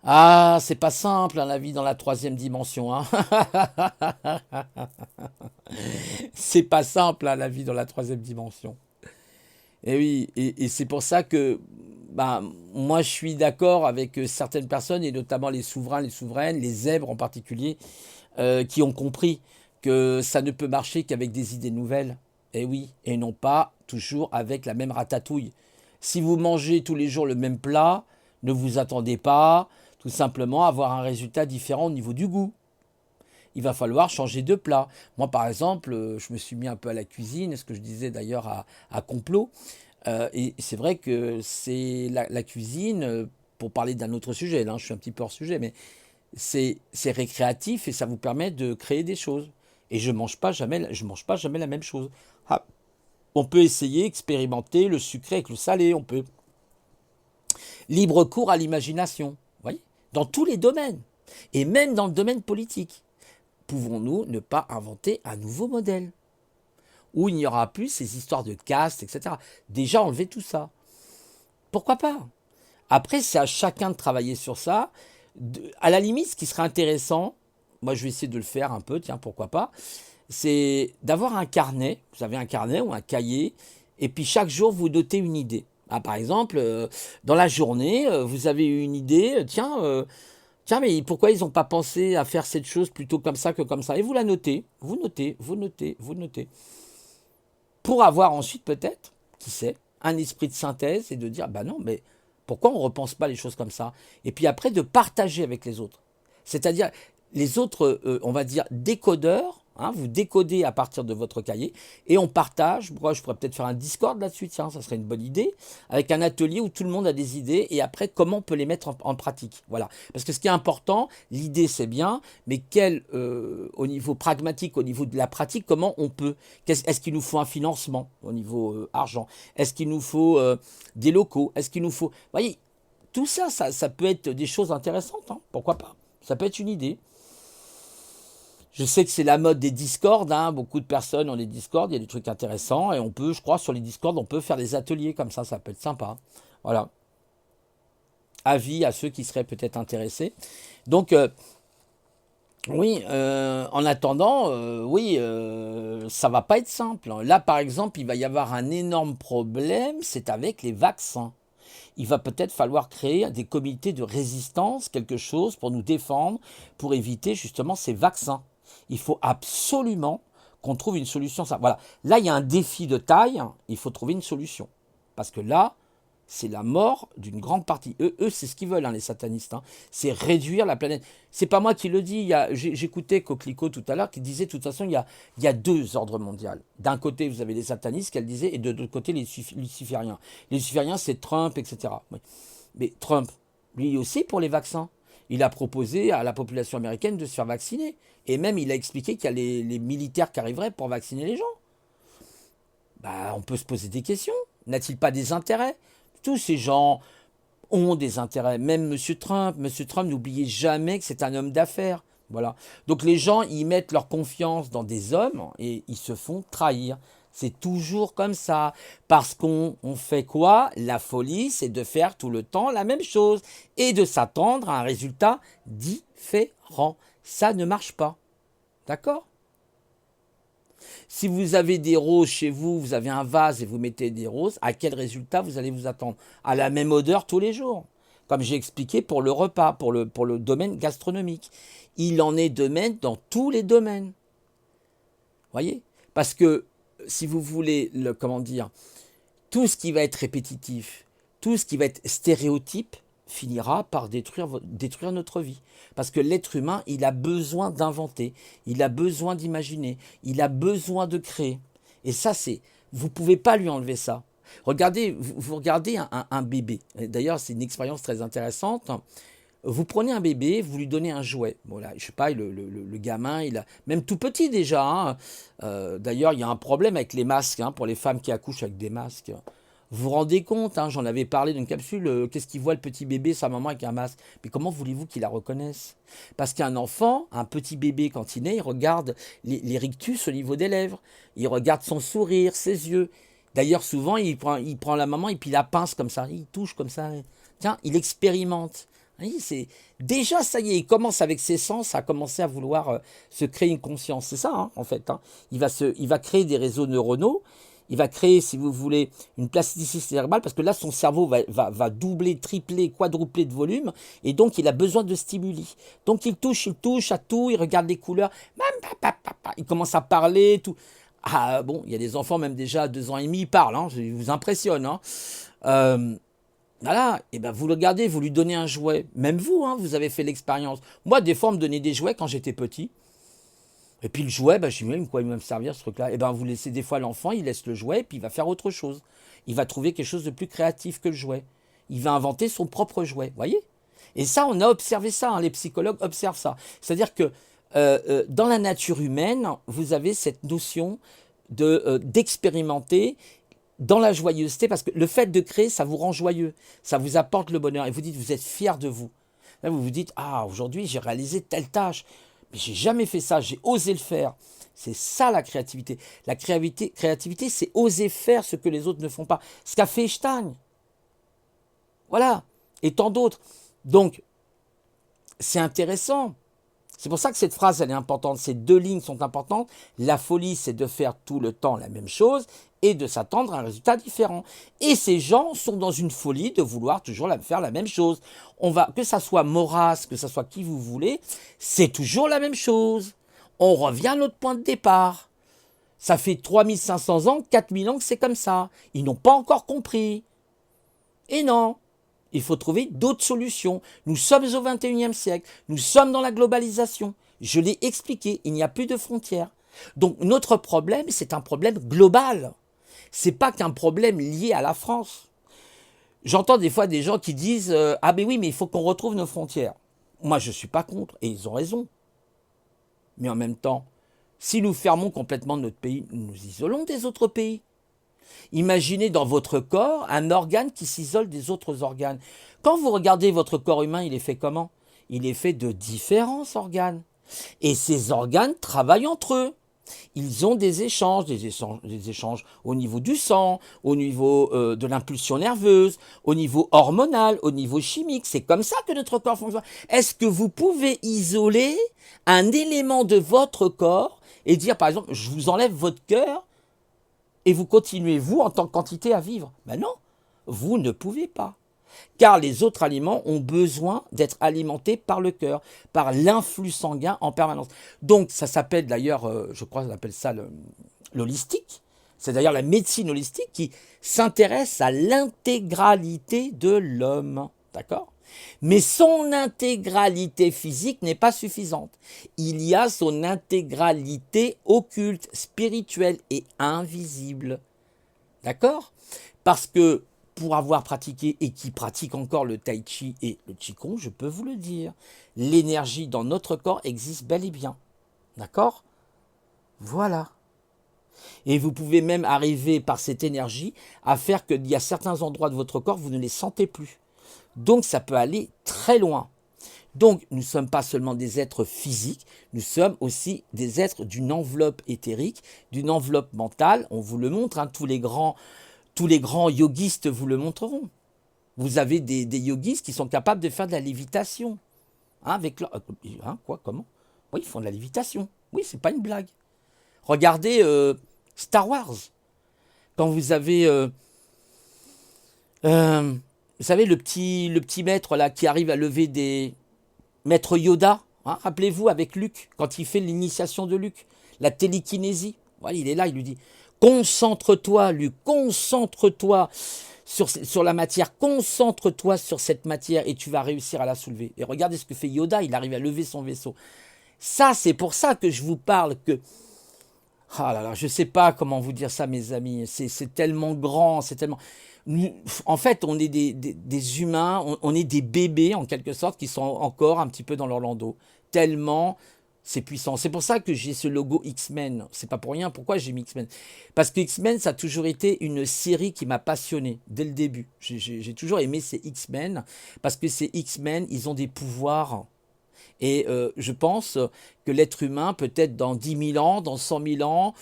Ah, c'est pas simple, hein, la vie dans la troisième dimension, hein. C'est pas simple, hein, la vie dans la troisième dimension. Et oui, et c'est pour ça que bah, moi je suis d'accord avec certaines personnes, et notamment les souverains, les souveraines, les zèbres en particulier, qui ont compris que ça ne peut marcher qu'avec des idées nouvelles. Et oui, et non pas toujours avec la même ratatouille. Si vous mangez tous les jours le même plat, ne vous attendez pas tout simplement à avoir un résultat différent au niveau du goût. Il va falloir changer de plat. Moi, par exemple, je me suis mis un peu à la cuisine, ce que je disais d'ailleurs à Complot. Et c'est vrai que c'est la cuisine, pour parler d'un autre sujet, là, je suis un petit peu hors sujet, mais c'est récréatif et ça vous permet de créer des choses. Et je mange pas jamais la même chose. Ah, on peut essayer, expérimenter le sucré avec le salé, on peut libre cours à l'imagination, vous voyez, dans tous les domaines, et même dans le domaine politique. Pouvons-nous ne pas inventer un nouveau modèle où il n'y aura plus ces histoires de caste, etc. Déjà enlever tout ça. Pourquoi pas? Après, c'est à chacun de travailler sur ça. À la limite, ce qui serait intéressant, moi je vais essayer de le faire un peu, tiens, pourquoi pas, c'est d'avoir un carnet, vous avez un carnet ou un cahier, et puis chaque jour vous notez une idée. Ah, par exemple, dans la journée, vous avez eu une idée, tiens, mais pourquoi ils n'ont pas pensé à faire cette chose plutôt comme ça que comme ça? Et vous la notez, vous notez, vous notez, vous notez. Pour avoir ensuite peut-être, qui sait, un esprit de synthèse et de dire, bah non, mais pourquoi on ne repense pas les choses comme ça? Et puis après, de partager avec les autres. C'est-à-dire, les autres, on va dire, décodeurs, hein, vous décodez à partir de votre cahier, et on partage. Moi, je pourrais peut-être faire un Discord là-dessus, tiens, ça serait une bonne idée, avec un atelier où tout le monde a des idées, et après, comment on peut les mettre en pratique. Voilà. Parce que ce qui est important, l'idée, c'est bien, mais au niveau pragmatique, au niveau de la pratique, comment on peut? Est-ce qu'il nous faut un financement au niveau argent? Est-ce qu'il nous faut des locaux? Est-ce qu'il nous faut... Vous voyez, tout ça, ça peut être des choses intéressantes, hein, pourquoi pas? Ça peut être une idée. Je sais que c'est la mode des Discord, hein. Beaucoup de personnes ont des Discord, il y a des trucs intéressants, et on peut, je crois, sur les Discord, on peut faire des ateliers comme ça peut être sympa. Voilà. Avis à ceux qui seraient peut-être intéressés. Donc, oui, en attendant, oui, ça va pas être simple. Là, par exemple, il va y avoir un énorme problème, c'est avec les vaccins. Il va peut-être falloir créer des comités de résistance, quelque chose pour nous défendre, pour éviter justement ces vaccins. Il faut absolument qu'on trouve une solution. Ça. Voilà. Là, il y a un défi de taille, il faut trouver une solution. Parce que là, c'est la mort d'une grande partie. Eux c'est ce qu'ils veulent, hein, les satanistes. Hein. C'est réduire la planète. C'est pas moi qui le dis. J'écoutais Coquelicot tout à l'heure qui disait, de toute façon, il y a deux ordres mondiaux. D'un côté, vous avez les satanistes, qu'elle disait, et de l'autre côté, les lucifériens. Les lucifériens, c'est Trump, etc. Oui. Mais Trump, lui aussi, pour les vaccins, il a proposé à la population américaine de se faire vacciner. Et même, il a expliqué qu'il y a les militaires qui arriveraient pour vacciner les gens. Bah, on peut se poser des questions. N'a-t-il pas des intérêts? Tous ces gens ont des intérêts. Même M. Trump. M. Trump, n'oubliez jamais que c'est un homme d'affaires. Voilà. Donc les gens, ils mettent leur confiance dans des hommes et ils se font trahir. C'est toujours comme ça. Parce qu'on fait quoi? La folie, c'est de faire tout le temps la même chose et de s'attendre à un résultat différent. Ça ne marche pas. D'accord? Si vous avez des roses chez vous, vous avez un vase et vous mettez des roses, à quel résultat vous allez vous attendre? À la même odeur tous les jours. Comme j'ai expliqué pour le repas, pour le domaine gastronomique. Il en est de même dans tous les domaines. Voyez? Parce que si vous voulez, comment dire, tout ce qui va être répétitif, tout ce qui va être stéréotype, finira par détruire notre vie. Parce que l'être humain, il a besoin d'inventer, il a besoin d'imaginer, il a besoin de créer. Et ça, vous ne pouvez pas lui enlever ça. Regardez, vous regardez un bébé. D'ailleurs, c'est une expérience très intéressante. Vous prenez un bébé, vous lui donnez un jouet. Bon, là, je sais pas, le gamin, il a même tout petit déjà. Hein. D'ailleurs, il y a un problème avec les masques, hein, pour les femmes qui accouchent avec des masques. Vous vous rendez compte, hein, j'en avais parlé d'une capsule, qu'est-ce qu'il voit le petit bébé, sa maman avec un masque? Mais comment voulez-vous qu'il la reconnaisse? Parce qu'un enfant, un petit bébé, quand il naît, il regarde les rictus au niveau des lèvres, il regarde son sourire, ses yeux. D'ailleurs, souvent, il prend la maman et puis il la pince comme ça, il touche comme ça. Tiens, il expérimente. Oui, déjà, ça y est, il commence avec ses sens à commencer à vouloir se créer une conscience. C'est ça, hein, en fait. Hein. Il va créer des réseaux neuronaux. Il va créer, si vous voulez, une plasticité cérébrale parce que là, son cerveau va doubler, tripler, quadrupler de volume et donc il a besoin de stimuli. Donc il touche à tout, il regarde les couleurs, il commence à parler, tout. Ah bon, il y a des enfants, même déjà à 2 ans et demi, ils parlent, hein, je vous impressionne. Hein. Euh, voilà, et ben vous le gardez, vous lui donnez un jouet. Même vous, hein, vous avez fait l'expérience. Moi, des fois, on me donnait des jouets quand j'étais petit. Et puis le jouet, ben, je me dis, mais quoi il va me servir ce truc-là? Et ben vous laissez des fois l'enfant, il laisse le jouet, et puis il va faire autre chose. Il va trouver quelque chose de plus créatif que le jouet. Il va inventer son propre jouet, voyez? Et ça, on a observé ça, hein, les psychologues observent ça. C'est-à-dire que dans la nature humaine, vous avez cette notion d'expérimenter dans la joyeuseté, parce que le fait de créer, ça vous rend joyeux, ça vous apporte le bonheur, et vous dites, vous êtes fier de vous. Là, vous vous dites, ah, aujourd'hui, j'ai réalisé telle tâche, mais j'ai jamais fait ça, j'ai osé le faire. C'est ça la créativité. La créativité, c'est oser faire ce que les autres ne font pas. Ce qu'a fait Einstein. Voilà. Et tant d'autres. Donc, c'est intéressant. C'est pour ça que cette phrase, elle est importante. Ces 2 lignes sont importantes. La folie, c'est de faire tout le temps la même chose et de s'attendre à un résultat différent. Et ces gens sont dans une folie de vouloir toujours faire la même chose. Que ça soit Maurras, que ça soit qui vous voulez, c'est toujours la même chose. On revient à notre point de départ. Ça fait 3500 ans, 4000 ans que c'est comme ça. Ils n'ont pas encore compris. Et non. Il faut trouver d'autres solutions. Nous sommes au 21e siècle. Nous sommes dans la globalisation. Je l'ai expliqué, il n'y a plus de frontières. Donc notre problème, c'est un problème global. C'est pas qu'un problème lié à la France. J'entends des fois des gens qui disent ah mais oui, mais il faut qu'on retrouve nos frontières. Moi, je ne suis pas contre, et ils ont raison. Mais en même temps, si nous fermons complètement notre pays, nous nous isolons des autres pays. Imaginez dans votre corps un organe qui s'isole des autres organes. Quand vous regardez votre corps humain, il est fait comment? Il est fait de différents organes. Et ces organes travaillent entre eux. Ils ont des échanges au niveau du sang, au niveau de l'impulsion nerveuse, au niveau hormonal, au niveau chimique. C'est comme ça que notre corps fonctionne. Est-ce que vous pouvez isoler un élément de votre corps et dire, par exemple, je vous enlève votre cœur et vous continuez, vous, en tant qu'entité, à vivre? Ben non, vous ne pouvez pas. Car les autres aliments ont besoin d'être alimentés par le cœur, par l'influx sanguin en permanence. Donc, ça s'appelle d'ailleurs, je crois qu'on appelle ça l'holistique. C'est d'ailleurs la médecine holistique qui s'intéresse à l'intégralité de l'homme. D'accord? Mais son intégralité physique n'est pas suffisante. Il y a son intégralité occulte, spirituelle et invisible. D'accord? Parce que pour avoir pratiqué et qui pratique encore le tai chi et le qigong, je peux vous le dire, l'énergie dans notre corps existe bel et bien. D'accord? Voilà. Et vous pouvez même arriver par cette énergie à faire qu'il y a certains endroits de votre corps, vous ne les sentez plus. Donc ça peut aller très loin. Donc nous ne sommes pas seulement des êtres physiques, nous sommes aussi des êtres d'une enveloppe éthérique, d'une enveloppe mentale. On vous le montre, hein, tous les grands yogistes vous le montreront. Vous avez des yogistes qui sont capables de faire de la lévitation. Hein, avec leur, quoi, comment? Oui, ils font de la lévitation. Oui, c'est pas une blague. Regardez Star Wars. Quand vous avez vous savez, le petit maître là qui arrive à lever des... Maître Yoda, hein, rappelez-vous avec Luke, quand il fait l'initiation de Luke, la télékinésie. Voilà, il est là, il lui dit, concentre-toi, Luke, concentre-toi sur la matière, concentre-toi sur cette matière et tu vas réussir à la soulever. Et regardez ce que fait Yoda, il arrive à lever son vaisseau. Ça, c'est pour ça que je vous parle que... Ah là là, je ne sais pas comment vous dire ça, mes amis. C'est tellement grand, c'est tellement... En fait, on est des humains, on est des bébés, en quelque sorte, qui sont encore un petit peu dans leur landau. Tellement c'est puissant. C'est pour ça que j'ai ce logo X-Men. C'est pas pour rien. Pourquoi j'ai mis X-Men? Parce que X-Men, ça a toujours été une série qui m'a passionné dès le début. J'ai toujours aimé ces X-Men, parce que ces X-Men, ils ont des pouvoirs. Et je pense que l'être humain, peut-être dans 10 000 ans, dans 100 000 ans,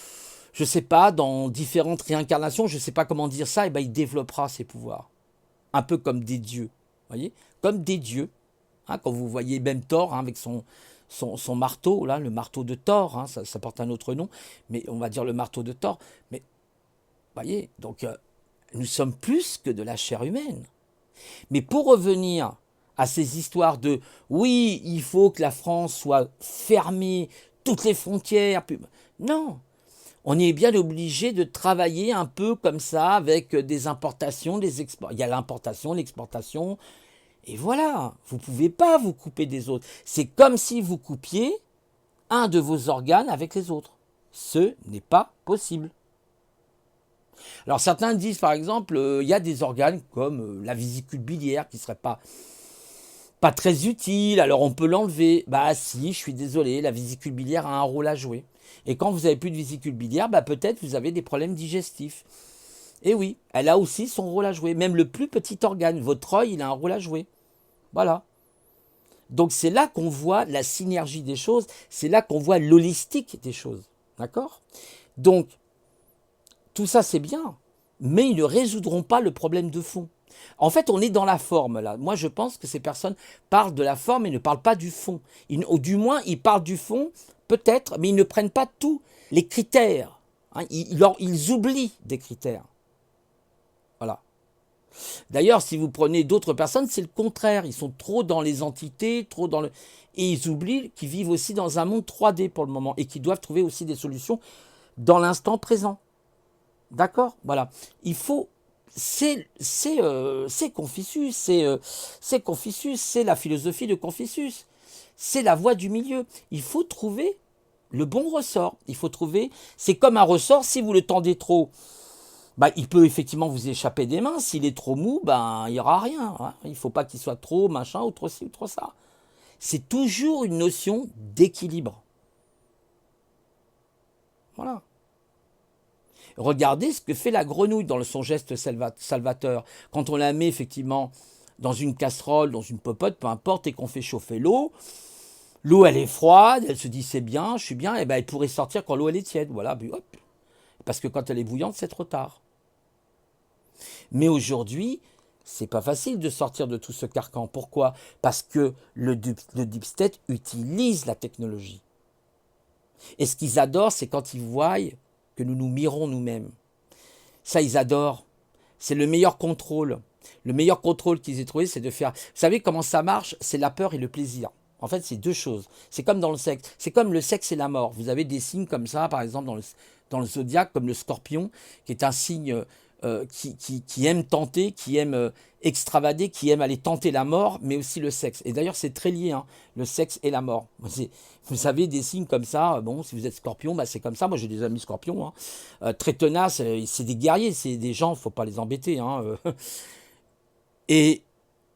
je ne sais pas, dans différentes réincarnations, je ne sais pas comment dire ça, et ben il développera ses pouvoirs. Un peu comme des dieux, voyez, comme des dieux. Hein, quand vous voyez même Thor, hein, avec son marteau, là, le marteau de Thor, hein, ça porte un autre nom, mais on va dire le marteau de Thor. Mais vous voyez, donc nous sommes plus que de la chair humaine. Mais pour revenir à ces histoires de oui, il faut que la France soit fermée, toutes les frontières. Non, on est bien obligé de travailler un peu comme ça avec des importations, des exportations. Il y a l'importation, l'exportation. Et voilà, vous ne pouvez pas vous couper des autres. C'est comme si vous coupiez un de vos organes avec les autres. Ce n'est pas possible. Alors certains disent par exemple, il y a des organes comme la vésicule biliaire qui ne serait pas très utile, alors on peut l'enlever. Bah si, je suis désolé, la vésicule biliaire a un rôle à jouer. Et quand vous n'avez plus de vésicule biliaire, bah peut-être vous avez des problèmes digestifs. Et oui, elle a aussi son rôle à jouer. Même le plus petit organe, votre œil, il a un rôle à jouer. Voilà. Donc c'est là qu'on voit la synergie des choses, c'est là qu'on voit l'holistique des choses. D'accord? Donc, tout ça c'est bien, mais ils ne résoudront pas le problème de fond. En fait, on est dans la forme là. Moi, je pense que ces personnes parlent de la forme et ne parlent pas du fond. Ou du moins, ils parlent du fond, peut-être, mais ils ne prennent pas tous les critères. Hein. Ils oublient des critères. Voilà. D'ailleurs, si vous prenez d'autres personnes, c'est le contraire. Ils sont trop dans les entités, trop dans le... Et ils oublient qu'ils vivent aussi dans un monde 3D pour le moment et qu'ils doivent trouver aussi des solutions dans l'instant présent. D'accord? Voilà. Il faut... C'est Confucius, c'est Confucius, c'est la philosophie de Confucius. C'est la voie du milieu. Il faut trouver le bon ressort. Il faut trouver... C'est comme un ressort, si vous le tendez trop... Bah, il peut effectivement vous échapper des mains. S'il est trop mou, ben, il n'y aura rien. Hein. Il ne faut pas qu'il soit trop machin ou trop ci ou trop ça. C'est toujours une notion d'équilibre. Voilà. Regardez ce que fait la grenouille dans son geste salvateur. Quand on la met effectivement dans une casserole, dans une popote, peu importe, et qu'on fait chauffer l'eau, l'eau elle est froide, elle se dit c'est bien, je suis bien, et ben elle pourrait sortir quand l'eau elle est tiède. Voilà, puis hop. Parce que quand elle est bouillante, c'est trop tard. Mais aujourd'hui, c'est pas facile de sortir de tout ce carcan. Pourquoi? Parce que le deep state utilise la technologie. Et ce qu'ils adorent, c'est quand ils voient que nous nous mirons nous-mêmes. Ça, ils adorent. C'est le meilleur contrôle. Le meilleur contrôle qu'ils aient trouvé, c'est de faire... Vous savez comment ça marche? C'est la peur et le plaisir. En fait, c'est deux choses. C'est comme dans le sexe. C'est comme le sexe et la mort. Vous avez des signes comme ça, par exemple, dans le zodiaque, comme le scorpion, qui est un signe qui aime tenter, qui aime extravader, qui aime aller tenter la mort, mais aussi le sexe. Et d'ailleurs, c'est très lié, hein, le sexe et la mort. Vous avez des signes comme ça. Bon, si vous êtes scorpion, bah, c'est comme ça. Moi, j'ai des amis scorpions, hein, très tenaces. C'est des guerriers, c'est des gens, faut pas les embêter. Hein, et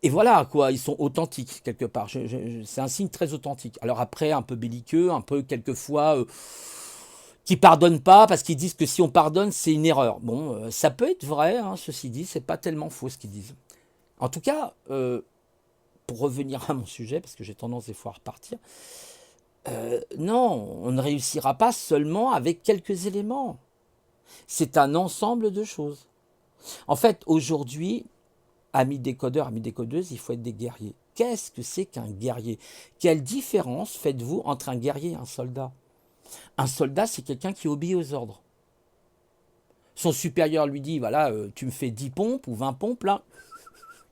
voilà, quoi, ils sont authentiques, quelque part. C'est un signe très authentique. Alors après, un peu belliqueux, un peu, quelquefois, qui pardonnent pas, parce qu'ils disent que si on pardonne, c'est une erreur. Bon, ça peut être vrai, hein, ceci dit, c'est pas tellement faux ce qu'ils disent. En tout cas, pour revenir à mon sujet, parce que j'ai tendance des fois à repartir, non, on ne réussira pas seulement avec quelques éléments. C'est un ensemble de choses. En fait, aujourd'hui, amis décodeurs, amis décodeuses, il faut être des guerriers. Qu'est-ce que c'est qu'un guerrier? Quelle différence faites-vous entre un guerrier et un soldat? Un soldat, c'est quelqu'un qui obéit aux ordres. Son supérieur lui dit, voilà, tu me fais 10 pompes ou 20 pompes, là.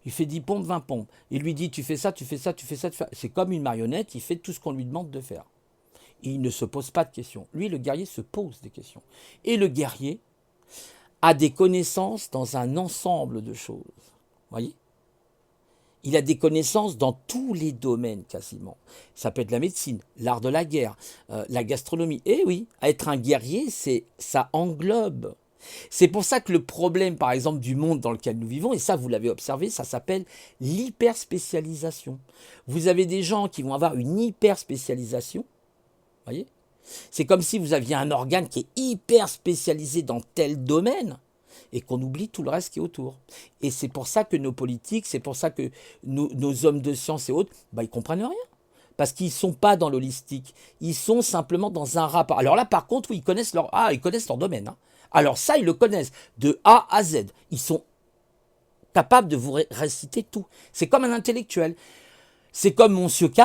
Il fait 10 pompes, 20 pompes. Il lui dit, tu fais ça, tu fais ça, tu fais ça, tu fais ça. C'est comme une marionnette, il fait tout ce qu'on lui demande de faire. Il ne se pose pas de questions. Lui, le guerrier, se pose des questions. Et le guerrier a des connaissances dans un ensemble de choses. Voyez? Il a des connaissances dans tous les domaines quasiment. Ça peut être la médecine, l'art de la guerre, la gastronomie. Et oui, être un guerrier, ça englobe. C'est pour ça que le problème, par exemple, du monde dans lequel nous vivons, et ça vous l'avez observé, ça s'appelle l'hyperspécialisation. Vous avez des gens qui vont avoir une hyperspécialisation, voyez? C'est comme si vous aviez un organe qui est hyper spécialisé dans tel domaine, et qu'on oublie tout le reste qui est autour. Et c'est pour ça que nos politiques, c'est pour ça que nos hommes de science et autres, bah, ils comprennent rien. Parce qu'ils ne sont pas dans l'holistique. Ils sont simplement dans un rapport. Alors là, par contre, oui, ils connaissent leur domaine. Hein. Alors ça, ils le connaissent de A à Z. Ils sont capables de vous réciter tout. C'est comme un intellectuel. C'est comme Monsieur K.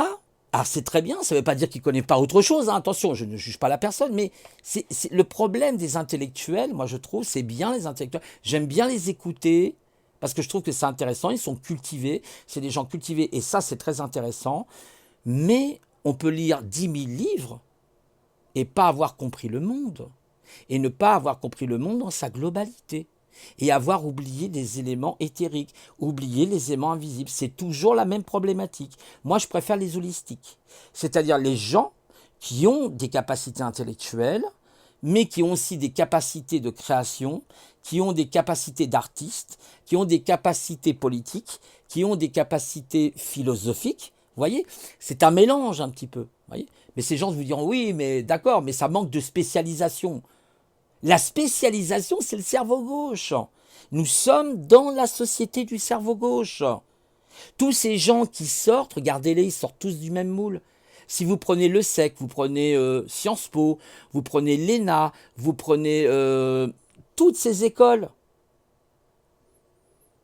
Alors c'est très bien, ça ne veut pas dire qu'il ne connaît pas autre chose, hein. Attention, je ne juge pas la personne, mais c'est le problème des intellectuels, moi je trouve, c'est bien les intellectuels. J'aime bien les écouter, parce que je trouve que c'est intéressant, ils sont cultivés, c'est des gens cultivés, et ça c'est très intéressant. Mais on peut lire 10 000 livres et pas avoir compris le monde, et ne pas avoir compris le monde dans sa globalité, et avoir oublié des éléments éthériques, oublier les éléments invisibles. C'est toujours la même problématique. Moi, je préfère les holistiques, c'est-à-dire les gens qui ont des capacités intellectuelles, mais qui ont aussi des capacités de création, qui ont des capacités d'artistes, qui ont des capacités politiques, qui ont des capacités philosophiques. Vous voyez, c'est un mélange un petit peu. Voyez, mais ces gens vous diront oui, mais d'accord, mais ça manque de spécialisation. La spécialisation, c'est le cerveau gauche. Nous sommes dans la société du cerveau gauche. Tous ces gens qui sortent, regardez-les, ils sortent tous du même moule. Si vous prenez le SEC, vous prenez Sciences Po, vous prenez l'ENA, vous prenez toutes ces écoles,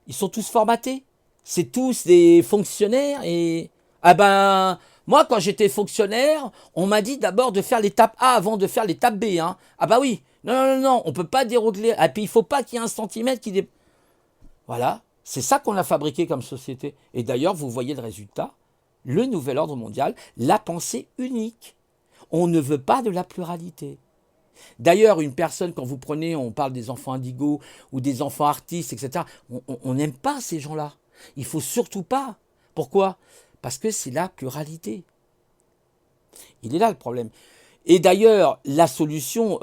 ils sont tous formatés. C'est tous des fonctionnaires et... Ah ben, moi quand j'étais fonctionnaire, on m'a dit d'abord de faire l'étape A avant de faire l'étape B. Hein. Ah bah oui, non, on peut pas déroger. Et puis il faut pas qu'il y ait un centimètre qui... Voilà, c'est ça qu'on a fabriqué comme société. Et d'ailleurs, vous voyez le résultat, le nouvel ordre mondial, la pensée unique. On ne veut pas de la pluralité. D'ailleurs, une personne, quand vous prenez, on parle des enfants indigos ou des enfants artistes, etc., on n'aime pas ces gens-là. Il faut surtout pas. Pourquoi? Parce que c'est la pluralité. Il est là le problème. Et d'ailleurs, la solution,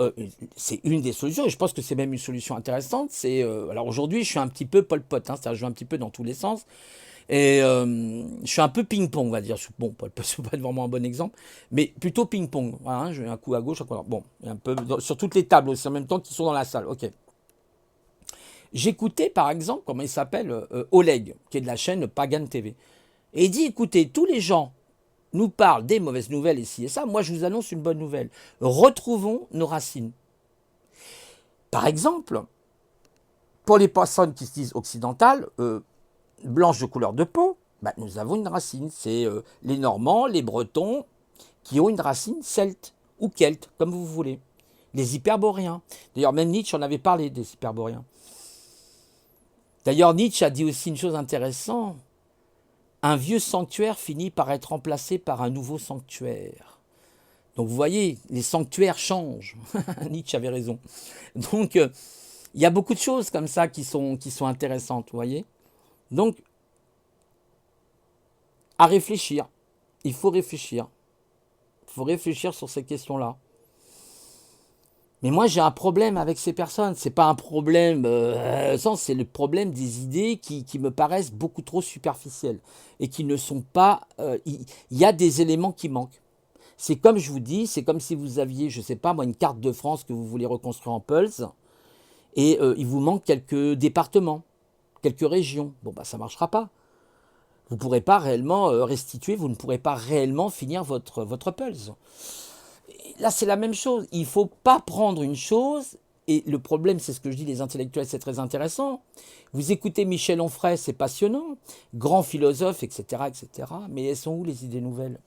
c'est une des solutions, et je pense que c'est même une solution intéressante, c'est... alors aujourd'hui, je suis un petit peu Pol Pot, hein, c'est-à-dire je joue un petit peu dans tous les sens, et je suis un peu ping-pong, on va dire. Bon, Pol Pot, c'est pas vraiment un bon exemple, mais plutôt ping-pong. Voilà, hein, je mets un coup à gauche, un coup à droite. Bon, un peu sur toutes les tables aussi, en même temps qu'ils sont dans la salle, ok. J'écoutais par exemple, comment il s'appelle, Oleg, qui est de la chaîne Pagan TV. Et il dit, écoutez, tous les gens nous parlent des mauvaises nouvelles et ci et ça. Moi, je vous annonce une bonne nouvelle. Retrouvons nos racines. Par exemple, pour les personnes qui se disent occidentales, blanches de couleur de peau, bah, nous avons une racine. C'est les Normands, les Bretons, qui ont une racine celte ou celte, comme vous voulez. Les hyperboréens. D'ailleurs, même Nietzsche en avait parlé des hyperboréens. D'ailleurs, Nietzsche a dit aussi une chose intéressante. Un vieux sanctuaire finit par être remplacé par un nouveau sanctuaire. Donc vous voyez, les sanctuaires changent. Nietzsche avait raison. Donc il y a beaucoup de choses comme ça qui sont intéressantes, vous voyez. Donc, à réfléchir. Il faut réfléchir. Il faut réfléchir sur ces questions-là. Mais moi, j'ai un problème avec ces personnes. C'est pas un problème, c'est le problème des idées qui me paraissent beaucoup trop superficielles et qui ne sont pas. Il y a des éléments qui manquent. C'est comme je vous dis, c'est comme si vous aviez, je sais pas moi, une carte de France que vous voulez reconstruire en Pulse et il vous manque quelques départements, quelques régions. Bon bah ça marchera pas. Vous ne pourrez pas réellement restituer, vous ne pourrez pas réellement finir votre Pulse. Là, c'est la même chose. Il ne faut pas prendre une chose, et le problème, c'est ce que je dis, les intellectuels, c'est très intéressant. Vous écoutez Michel Onfray, c'est passionnant, grand philosophe, etc., etc. Mais elles sont où les idées nouvelles?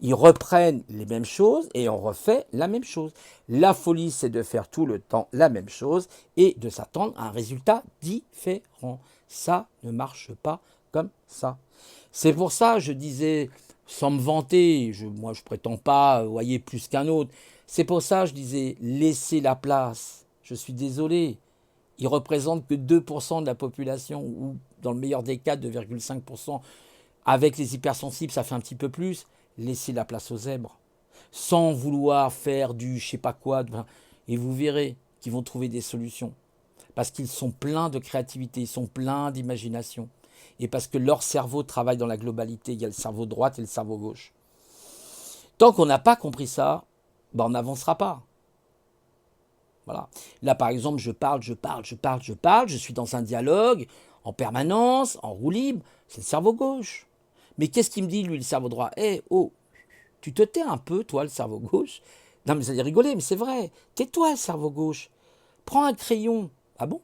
Ils reprennent les mêmes choses et on refait la même chose. La folie, c'est de faire tout le temps la même chose et de s'attendre à un résultat différent. Ça ne marche pas comme ça. C'est pour ça, je disais, sans me vanter, moi je prétends pas, vous voyez, plus qu'un autre. C'est pour ça, je disais, laissez la place. Je suis désolé. Ils représentent que 2% de la population, ou dans le meilleur des cas, 2,5%. Avec les hypersensibles, ça fait un petit peu plus. Laissez la place aux zèbres. Sans vouloir faire du je sais pas quoi. Et vous verrez qu'ils vont trouver des solutions. Parce qu'ils sont pleins de créativité, ils sont pleins d'imagination. Et parce que leur cerveau travaille dans la globalité. Il y a le cerveau droit et le cerveau gauche. Tant qu'on n'a pas compris ça, ben on n'avancera pas. Voilà. Là, par exemple, je parle, je suis dans un dialogue en permanence, en roue libre. C'est le cerveau gauche. Mais qu'est-ce qu'il me dit, lui, le cerveau droit? Oh, tu te tais un peu, toi, le cerveau gauche. Non, mais vous allez rigoler, mais c'est vrai. Tais-toi, le cerveau gauche. Prends un crayon. Ah bon?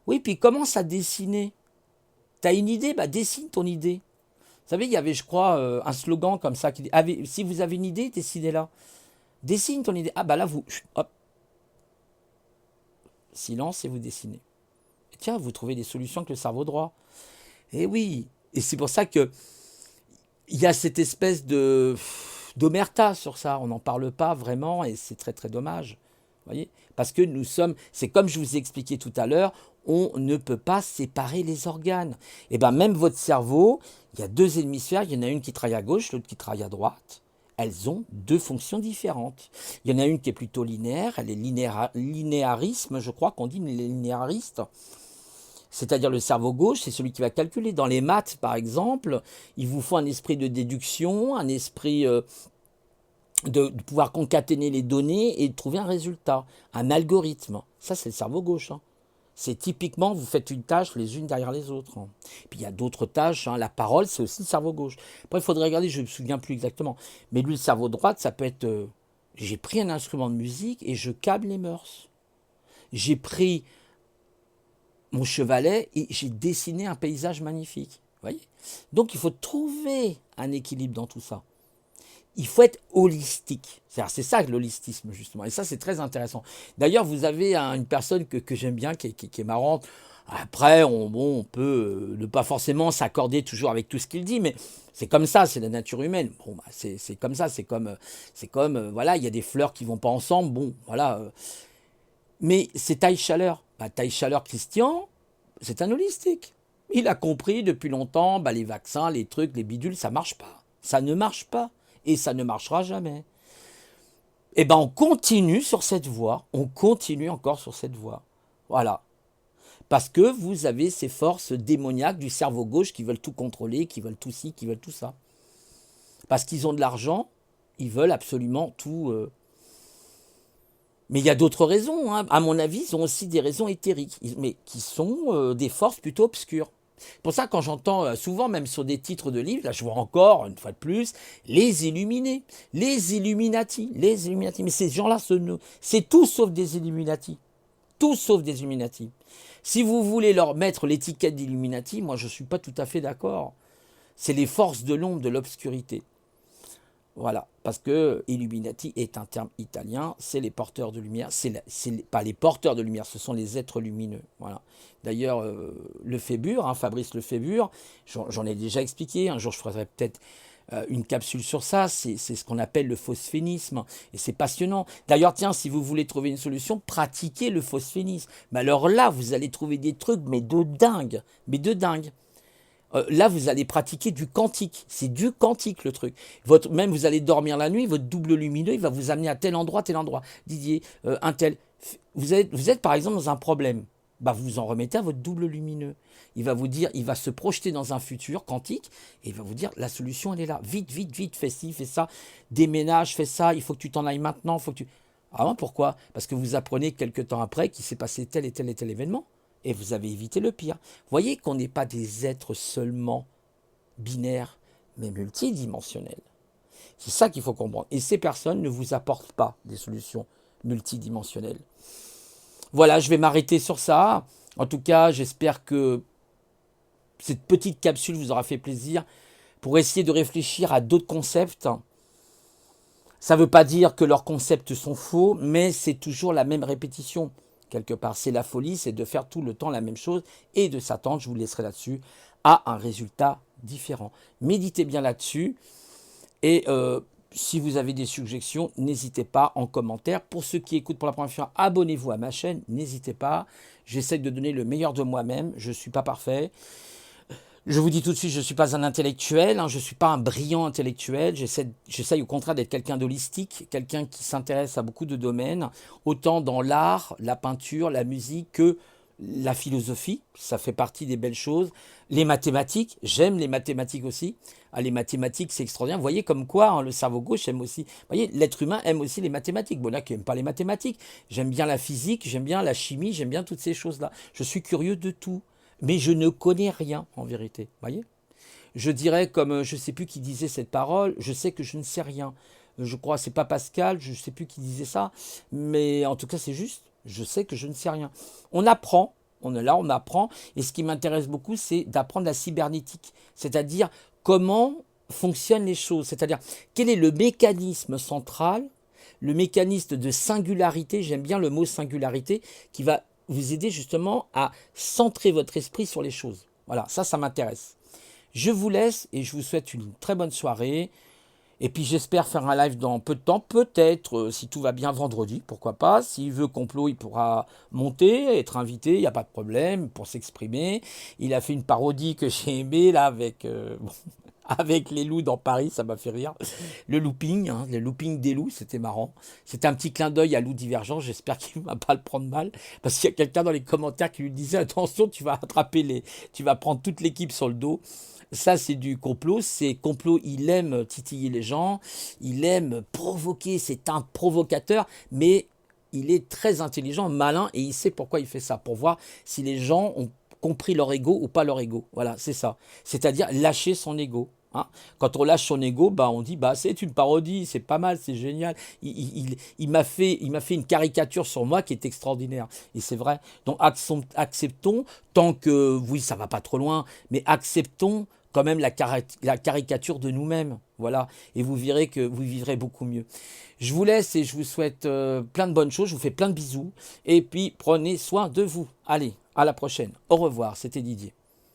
Oui, puis commence à dessiner. T'as une idée? Bah, dessine ton idée. Vous savez, il y avait, je crois, un slogan comme ça qui dit si vous avez une idée, décidez-la. Dessine ton idée. Ah bah là, vous, hop, silence et vous dessinez. Et tiens, vous trouvez des solutions avec le cerveau droit. Eh oui, et c'est pour ça que il y a cette espèce de d'omerta sur ça. On n'en parle pas vraiment et c'est très très dommage. Vous voyez? Parce que nous sommes, c'est comme je vous ai expliqué tout à l'heure, on ne peut pas séparer les organes. Et bien même votre cerveau, il y a deux hémisphères, il y en a une qui travaille à gauche, l'autre qui travaille à droite. Elles ont deux fonctions différentes. Il y en a une qui est plutôt linéaire, elle est linéarisme, je crois qu'on dit linéariste. C'est-à-dire le cerveau gauche, c'est celui qui va calculer. Dans les maths, par exemple, il vous faut un esprit de déduction, un esprit de pouvoir concaténer les données et de trouver un résultat, un algorithme. Ça, c'est le cerveau gauche. Hein. C'est typiquement, vous faites une tâche les unes derrière les autres. Hein. Puis il y a d'autres tâches. Hein. La parole, c'est aussi le cerveau gauche. Après, il faudrait regarder, je ne me souviens plus exactement. Mais lui, le cerveau droit, ça peut être... j'ai pris un instrument de musique et je câble les mœurs. J'ai pris mon chevalet et j'ai dessiné un paysage magnifique. Vous voyez? Donc il faut trouver un équilibre dans tout ça. Il faut être holistique. C'est ça l'holistisme, justement. Et ça, c'est très intéressant. D'ailleurs, vous avez une personne que j'aime bien, qui est marrante. Après, on peut ne pas forcément s'accorder toujours avec tout ce qu'il dit, mais c'est comme ça, c'est la nature humaine. Bon, bah, c'est comme ça, c'est comme voilà, il y a des fleurs qui vont pas ensemble. Bon, voilà. Mais c'est taille-chaleur. Bah, taille-chaleur Christian, c'est un holistique. Il a compris depuis longtemps, bah, les vaccins, les trucs, les bidules, ça marche pas. Ça ne marche pas. Et ça ne marchera jamais. Eh bien, on continue sur cette voie. On continue encore sur cette voie. Voilà. Parce que vous avez ces forces démoniaques du cerveau gauche qui veulent tout contrôler, qui veulent tout ci, qui veulent tout ça. Parce qu'ils ont de l'argent, ils veulent absolument tout... Mais il y a d'autres raisons. Hein. À mon avis, ils ont aussi des raisons éthériques, mais qui sont des forces plutôt obscures. Pour ça, quand j'entends souvent, même sur des titres de livres, là je vois encore, une fois de plus, les Illuminés, les Illuminati, les Illuminati. Mais ces gens-là, c'est tout sauf des Illuminati. Tout sauf des Illuminati. Si vous voulez leur mettre l'étiquette d'Illuminati, moi je ne suis pas tout à fait d'accord. C'est les forces de l'ombre, de l'obscurité. Voilà, parce que Illuminati est un terme italien, c'est les porteurs de lumière, pas les porteurs de lumière, ce sont les êtres lumineux. Voilà. D'ailleurs, Lefébure, hein, Fabrice Lefébure, j'en ai déjà expliqué, un jour je ferai peut-être une capsule sur ça, c'est ce qu'on appelle le phosphénisme, et c'est passionnant. D'ailleurs, tiens, si vous voulez trouver une solution, pratiquez le phosphénisme. Mais alors là, vous allez trouver des trucs, mais de dingue, là, vous allez pratiquer du quantique. C'est du quantique, le truc. Même vous allez dormir la nuit, votre double lumineux, il va vous amener à tel endroit, tel endroit. Didier, un tel. Vous êtes, par exemple, dans un problème. Bah, vous en remettez à votre double lumineux. Il va vous dire, il va se projeter dans un futur quantique et il va vous dire, la solution, elle est là. Vite, vite, vite, fais ci, fais ça. Déménage, fais ça. Il faut que tu t'en ailles maintenant. Faut que tu... Ah bon, pourquoi? Parce que vous apprenez quelques temps après qu'il s'est passé tel et tel et tel événement. Et vous avez évité le pire. Voyez qu'on n'est pas des êtres seulement binaires, mais multidimensionnels. C'est ça qu'il faut comprendre. Et ces personnes ne vous apportent pas des solutions multidimensionnelles. Voilà, je vais m'arrêter sur ça. En tout cas, j'espère que cette petite capsule vous aura fait plaisir pour essayer de réfléchir à d'autres concepts. Ça ne veut pas dire que leurs concepts sont faux, mais c'est toujours la même répétition. Quelque part, c'est la folie, c'est de faire tout le temps la même chose et de s'attendre, je vous laisserai là-dessus, à un résultat différent. Méditez bien là-dessus et si vous avez des suggestions, n'hésitez pas en commentaire. Pour ceux qui écoutent pour la première fois, abonnez-vous à ma chaîne, n'hésitez pas. J'essaie de donner le meilleur de moi-même, je ne suis pas parfait. Je vous dis tout de suite, je ne suis pas un intellectuel, hein, je ne suis pas un brillant intellectuel, j'essaie au contraire d'être quelqu'un d'holistique, quelqu'un qui s'intéresse à beaucoup de domaines, autant dans l'art, la peinture, la musique que la philosophie, ça fait partie des belles choses. Les mathématiques, j'aime les mathématiques aussi. Ah, les mathématiques, c'est extraordinaire. Vous voyez comme quoi hein, le cerveau gauche aime aussi. Vous voyez, l'être humain aime aussi les mathématiques. Bon, là, qui n'aime pas les mathématiques. J'aime bien la physique, j'aime bien la chimie, j'aime bien toutes ces choses-là. Je suis curieux de tout. Mais je ne connais rien en vérité, voyez. Je dirais comme, je ne sais plus qui disait cette parole, je sais que je ne sais rien. Je crois, c'est pas Pascal, je ne sais plus qui disait ça, mais en tout cas c'est juste, je sais que je ne sais rien. On apprend, on est là, on apprend, et ce qui m'intéresse beaucoup, c'est d'apprendre la cybernétique, c'est-à-dire comment fonctionnent les choses. C'est-à-dire, quel est le mécanisme central, le mécanisme de singularité, j'aime bien le mot singularité, qui va vous aider justement à centrer votre esprit sur les choses. Voilà, ça m'intéresse. Je vous laisse et je vous souhaite une très bonne soirée. Et puis j'espère faire un live dans peu de temps, peut-être, si tout va bien vendredi, pourquoi pas. S'il veut complot, il pourra monter, être invité, il n'y a pas de problème, pour s'exprimer. Il a fait une parodie que j'ai aimée, là, avec, avec les loups dans Paris, ça m'a fait rire. Le looping des loups, c'était marrant. C'était un petit clin d'œil à Loup Divergent, j'espère qu'il ne va pas le prendre mal. Parce qu'il y a quelqu'un dans les commentaires qui lui disait, attention, tu vas prendre toute l'équipe sur le dos. Ça, c'est du complot. C'est complot, il aime titiller les gens, il aime provoquer, c'est un provocateur, mais il est très intelligent, malin, et il sait pourquoi il fait ça, pour voir si les gens ont compris leur ego ou pas leur ego. Voilà, c'est ça. C'est-à-dire lâcher son ego. Hein. Quand on lâche son ego, bah on dit bah c'est une parodie, c'est pas mal, c'est génial. Il m'a fait une caricature sur moi qui est extraordinaire. Et c'est vrai. Donc acceptons, tant que oui, ça va pas trop loin, mais acceptons quand même la caricature de nous-mêmes. Voilà. Et vous verrez que vous vivrez beaucoup mieux. Je vous laisse et je vous souhaite plein de bonnes choses. Je vous fais plein de bisous. Et puis prenez soin de vous. Allez, à la prochaine. Au revoir. C'était Didier.